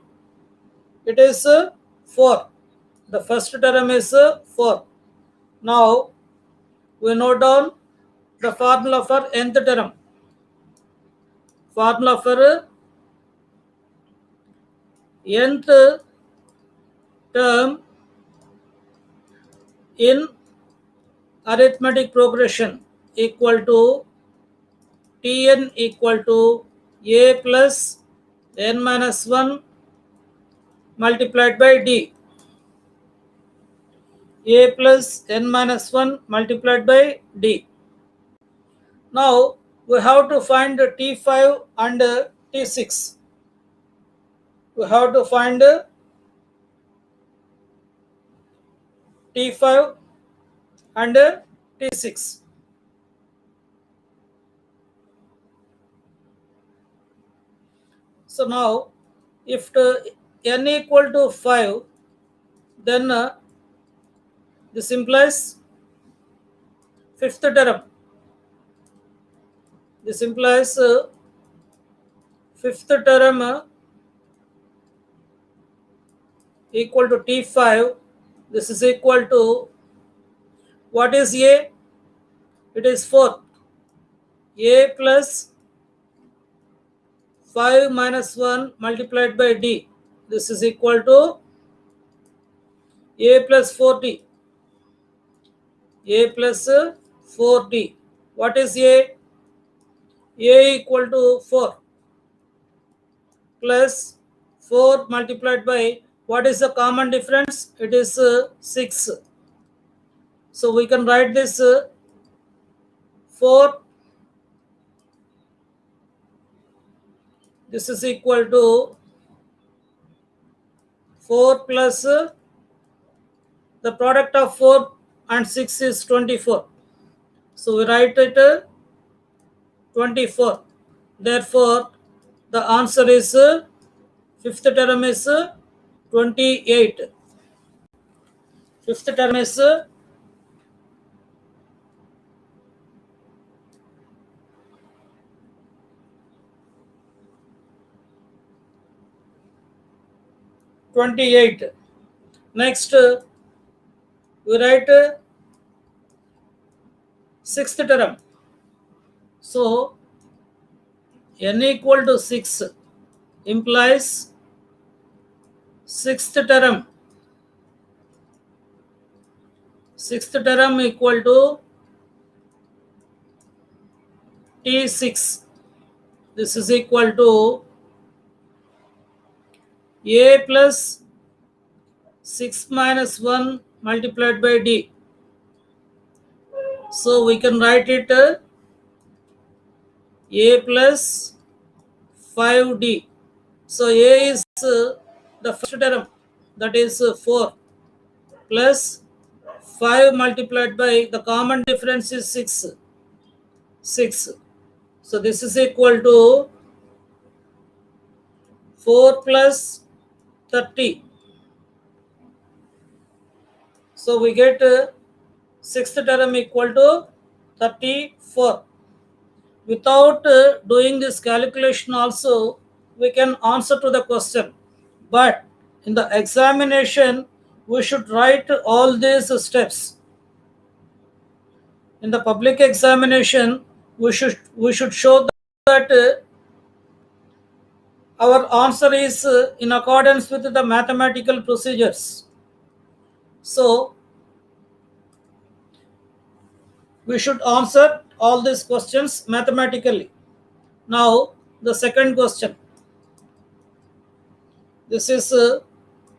It is 4. The first term is 4. Now we note down the formula for nth term. Formula for nth term in arithmetic progression equal to Tn equal to a plus n minus 1 multiplied by d. A plus n minus 1 multiplied by d. Now we have to find T5 and T6. We have to find T5 and T6. So now if n equal to 5, then this implies fifth term. This implies fifth term equal to T5. This is equal to, what is A? It is 4. A plus 5 minus 1 multiplied by D. This is equal to A plus 4D. A plus 4D. What is A? A equal to 4 plus 4 multiplied by, what is the common difference? It is 6. So we can write this 4. This is equal to 4 plus the product of 4 and 6 is 24. So we write it 24. Therefore, the answer is fifth term is 28. Fifth term is 28. Next, we write sixth term. So n equal to 6 implies sixth term. Sixth term equal to T6. This is equal to A plus 6 minus 1 multiplied by D. So we can write it A plus 5D. So A is the first term, that is 4 plus 5 multiplied by, the common difference is 6. 6. So this is equal to 4 plus 30. So we get sixth term equal to 34. Without doing this calculation also, we can answer to the question. But in the examination, we should write all these steps. In the public examination, we should show that our answer is in accordance with the mathematical procedures. So we should answer all these questions mathematically. Now the second question. This is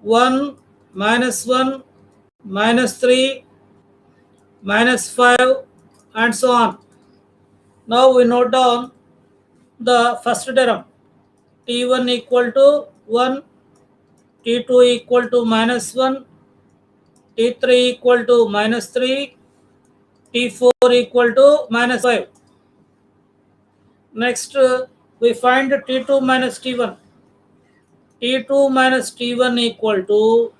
1 minus 1 minus 3 minus 5 and so on. Now we note down the first term. T1 equal to 1, T2 equal to minus 1, T3 equal to minus 3, T4 equal to minus 5. Next, we find T2 minus T1. T2 minus T1 equal to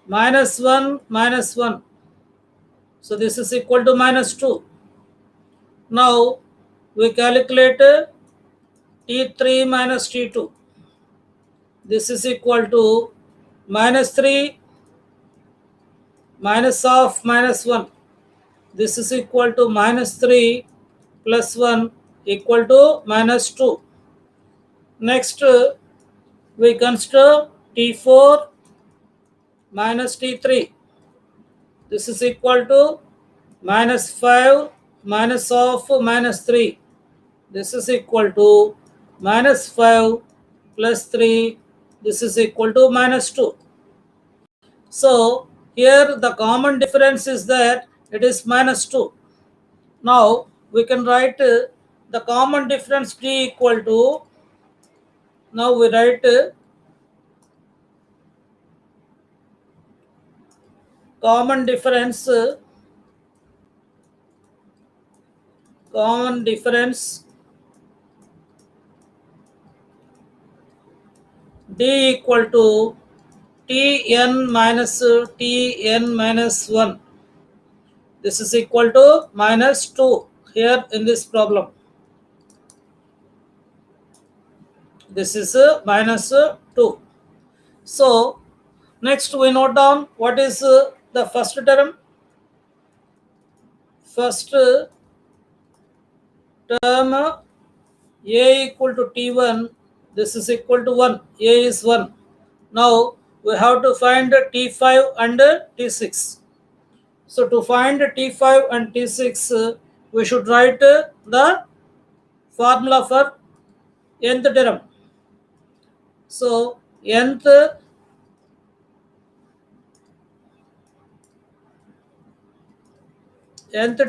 minus 1 minus 1. So this is equal to minus 2. Now we calculate T3 minus T2. This is equal to minus 3 minus of minus 1. This is equal to minus 3 plus 1 equal to minus 2. Next, we consider T4 minus T3. This is equal to minus 5 minus of minus 3. This is equal to minus 5 plus 3. This is equal to minus 2. So here the common difference is that it is minus 2. Now we can write the common difference D equal to, now we write common difference D equal to Tn minus Tn minus 1. This is equal to minus 2 here in this problem. This is minus 2. So next we note down what is the first term. First term A equal to T1. This is equal to 1. A is 1. Now we have to find T5 and T6. So to find T5 and T6, we should write the formula for nth term. So nth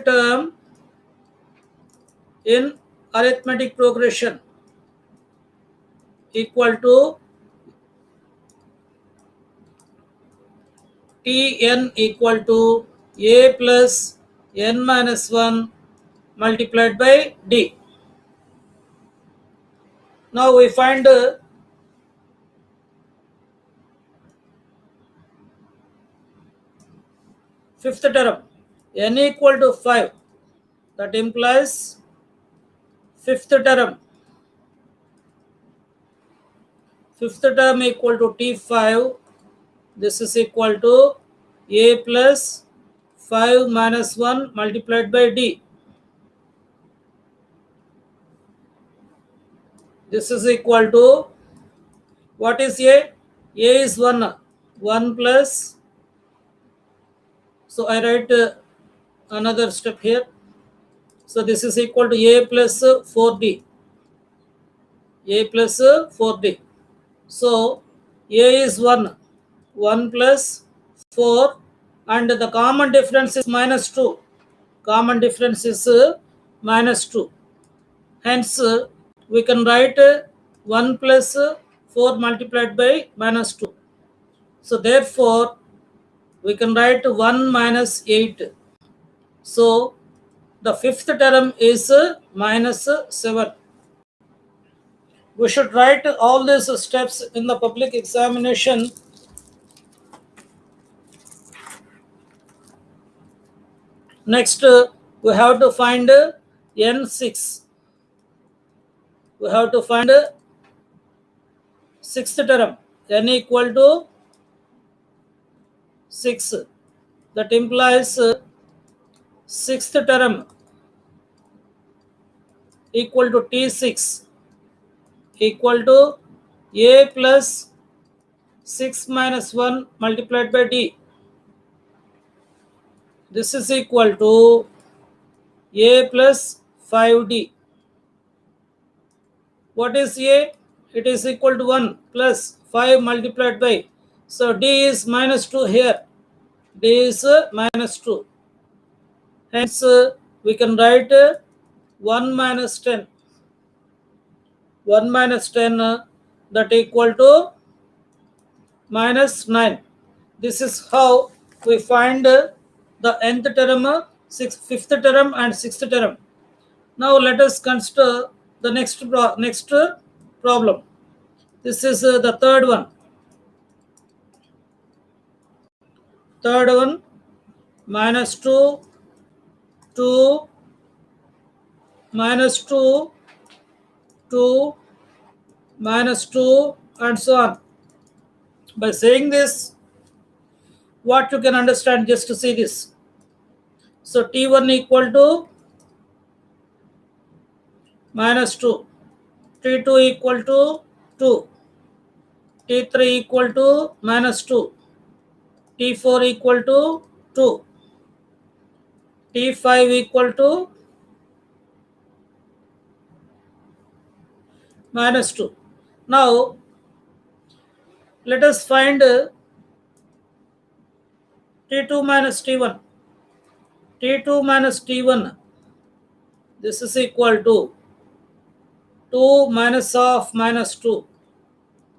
term in arithmetic progression equal to Tn equal to A plus n minus 1 multiplied by D. Now we find fifth term, n equal to 5. That implies fifth term equal to T5. This is equal to A plus 5 minus 1 multiplied by D. This is equal to, what is A? A is 1. 1 plus, so I write another step here. So this is equal to A plus 4D. A plus 4D. So A is 1. 1 plus 4, and the common difference is minus 2. Common difference is minus 2. Hence, we can write 1 plus 4 multiplied by minus 2. So therefore, we can write 1 minus 8. So the fifth term is minus 7. We should write all these steps in the public examination. Next, we have to find N6. We have to find sixth term, n equal to 6. That implies sixth term equal to T6 equal to A plus 6 minus 1 multiplied by D. This is equal to A plus 5D. What is A? It is equal to 1 plus 5 multiplied by. So D is minus 2 here. D is minus 2. Hence, we can write 1 minus 10. 1 minus 10 that equal to minus 9. This is how we find the nth term, fifth term and sixth term. Now let us consider the next problem. This is the third one. Third one, minus 2, 2, minus 2, 2, minus 2, and so on. By saying this, what you can understand, just to see this. So T1 equal to minus 2, T2 equal to 2, T3 equal to minus 2, T4 equal to 2, T5 equal to minus 2. Now, let us find T2 minus T1. T2 minus T1, this is equal to 2 minus of minus 2.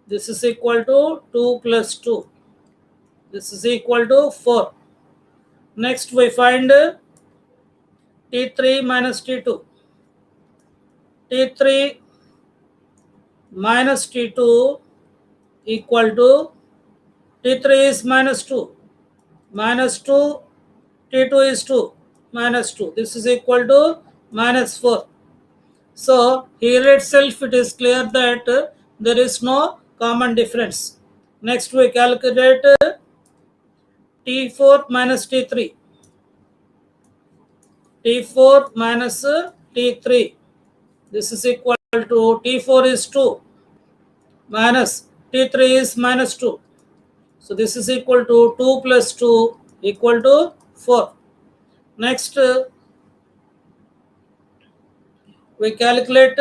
This is equal to 2 plus 2. This is equal to 4. Next, we find T3 minus T2. T3 minus T2 equal to T3 is minus 2. Minus 2, T2 is 2. Minus 2. This is equal to minus 4. So, here itself it is clear that there is no common difference. Next, we calculate T4 minus T3. T4 minus T3. This is equal to T4 is 2 minus T3 is minus 2. So this is equal to 2 plus 2 equal to 4. Next, we calculate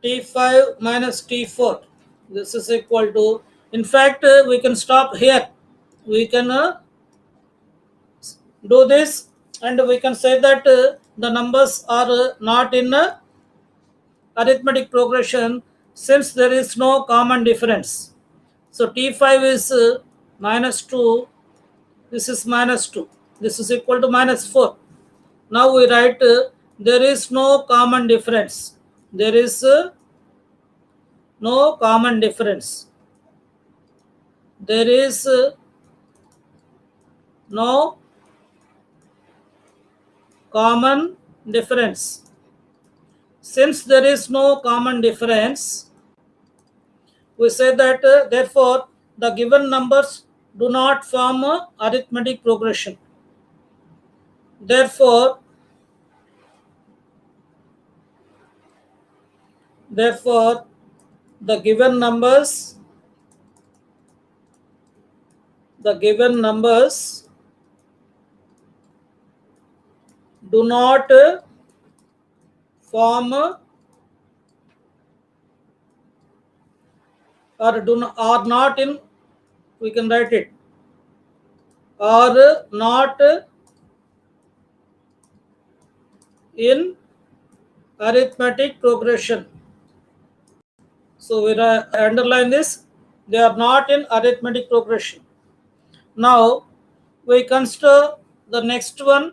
T5 minus T4. This is equal to, in fact, we can stop here. We can do this, and we can say that the numbers are not in arithmetic progression since there is no common difference. So T5 is minus 2, this is minus 2, this is equal to minus 4. Now we write there is no common difference. There is no common difference. There is no common difference. Since there is no common difference, we say that therefore the given numbers do not form a arithmetic progression. Therefore the given numbers do not form or are not in, we can write it, are not in arithmetic progression. So we underline this, they are not in arithmetic progression. Now we consider the next one,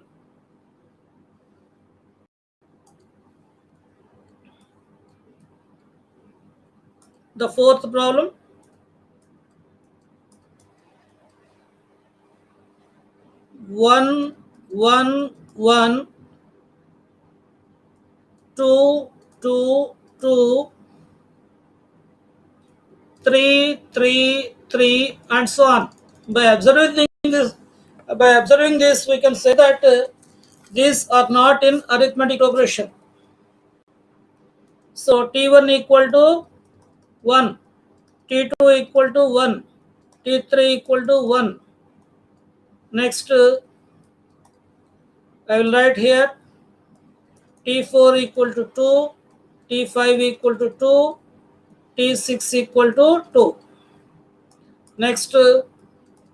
the fourth problem. 1 1 1 2 2 2 3 3 3 and so on. By observing this, we can say that these are not in arithmetic progression. So T1 equal to 1, T2 equal to 1, T3 equal to 1. Next, I will write here T4 equal to 2, T5 equal to 2, T6 equal to 2. Next,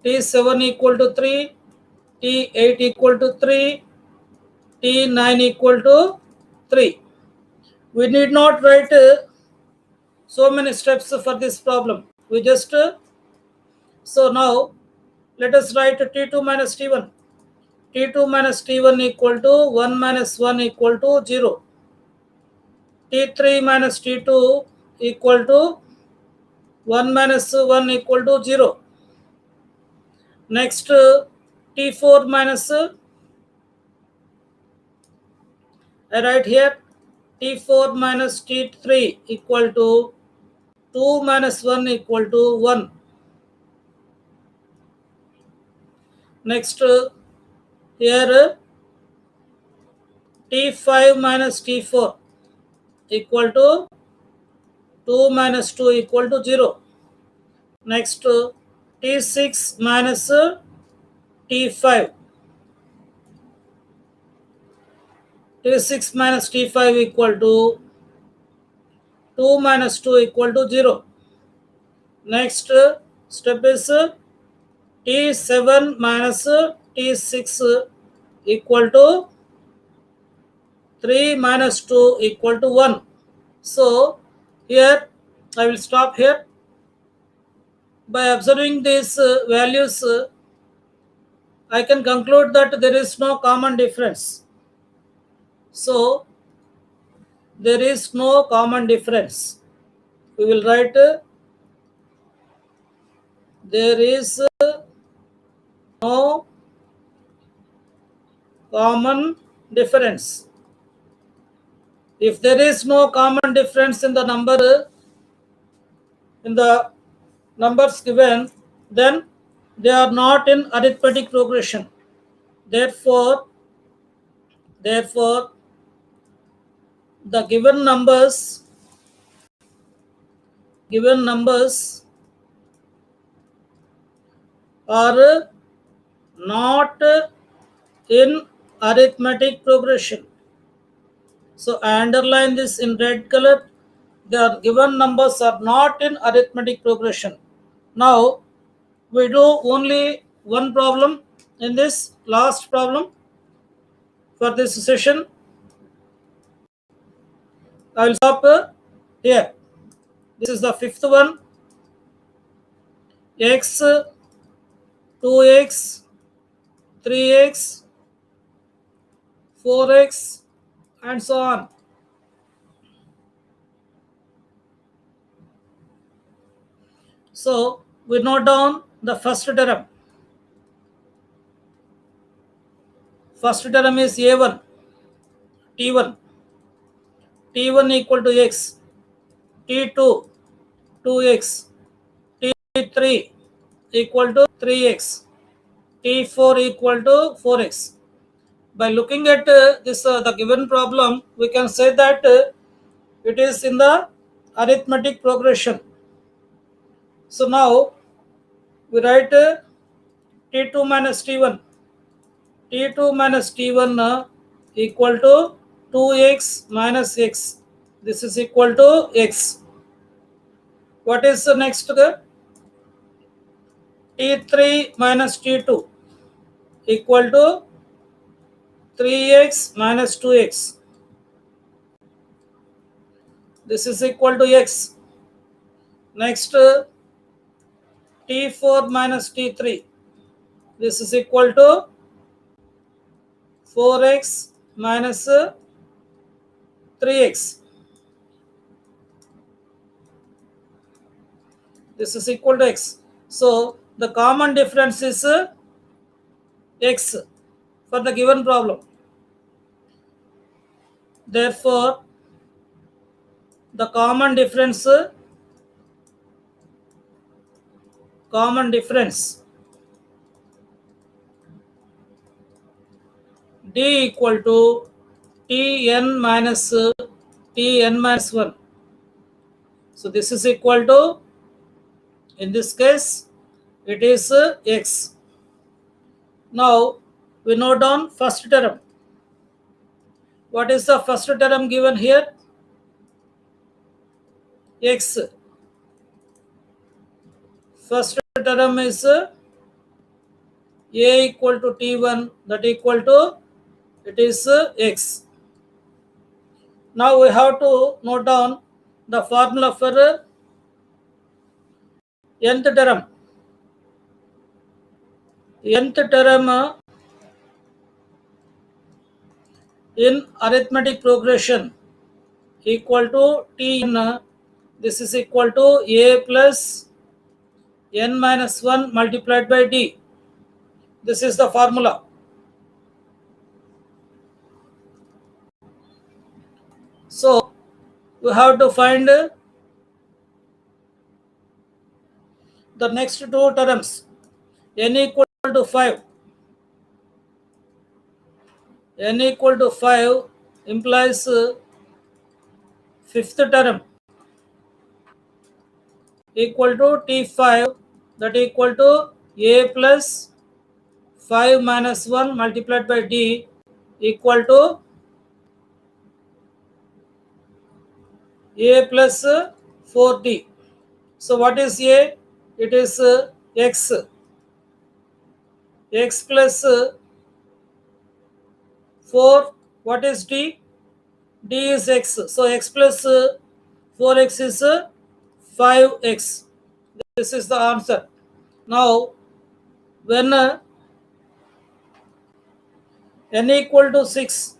T7 equal to 3, T8 equal to 3, T9 equal to 3. We need not write so many steps for this problem. We just, so now let us write T2 minus T1. T2 minus T1 equal to 1 minus 1 equal to 0. T3 minus T2 equal to 1 minus 1 equal to 0. Next, T4 minus, I write here T4 minus T3 equal to 2 minus 1 equal to 1. Next, here T5 minus T4 equal to 2 minus 2 equal to 0. Next, T6 minus T5. T6 minus T5 equal to 2 minus 2 equal to 0. Next step is T7 minus T6 equal to 3 minus 2 equal to 1. So here I will stop here. By observing these values, I can conclude that there is no common difference. So there is no common difference. We will write there is no common difference. If there is no common difference in the numbers given, then they are not in arithmetic progression. Therefore, the given numbers are not in arithmetic progression. So I underline this in red color. The given numbers are not in arithmetic progression. Now we do only one problem in this last problem for this session. I will stop here. This is the fifth one. X, 2x, 3x, 4x, and so on. So we note down the first term. First term is A1, T1. T1 equal to x, T2, 2x, T3 equal to 3x, T4 equal to 4x. By looking at this the given problem, we can say that it is in the arithmetic progression. So now we write T2 minus T1. T2 minus T1 equal to 2x minus x. This is equal to x. What is the next? T3 minus T2 equal to 3x minus 2x. This is equal to x. Next, T4 minus T3. This is equal to 4x minus 3x. This is equal to x. So the common difference is x for the given problem. Therefore, the common difference d equal to tn minus 1. So this is equal to, in this case, it is x. Now we note down first term. What is the first term given here? X. First term is a equal to t1, that equal to, it is x. Now we have to note down the formula for nth term. Nth term in arithmetic progression equal to t in this is equal to a plus n minus 1 multiplied by d. This is the formula. So we have to find the next two terms. N equal to 5. N equal to 5 implies fifth term equal to T5, that equal to A plus 5 minus 1 multiplied by D equal to A plus 4D. So what is A? It is X. X plus 4. What is D? D is X. So X plus 4X is 5X. This is the answer. Now when N equal to 6,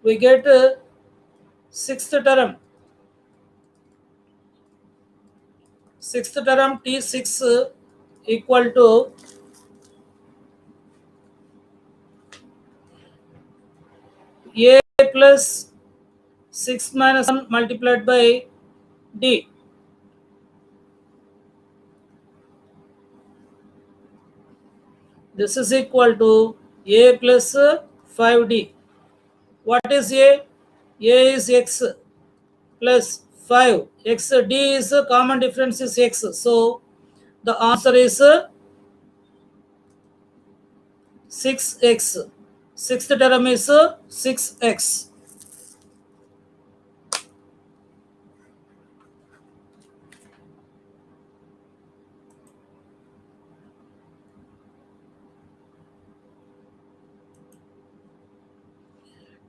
we get sixth term. Sixth term T6 equal to A plus 6 minus 1 multiplied by D. This is equal to A plus 5D. What is A? A is X plus 5. X, D is common difference is X. So the answer is 6X. Sixth term is 6X.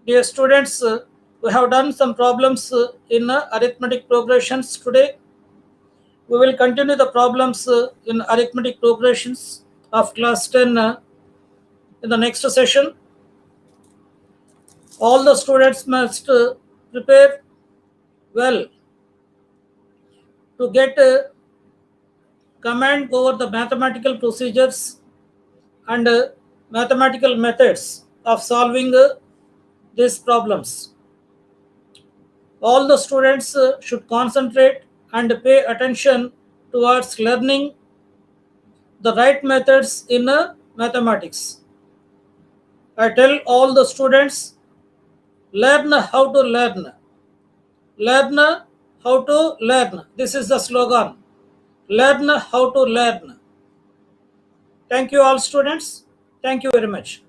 Dear students, we have done some problems in arithmetic progressions today. We will continue the problems in arithmetic progressions of class 10 in the next session. All the students must prepare well to get command over the mathematical procedures and mathematical methods of solving these problems. All the students should concentrate and pay attention towards learning the right methods in mathematics. I tell all the students, learn how to learn. Learn how to learn. This is the slogan. Learn how to learn. Thank you all students. Thank you very much.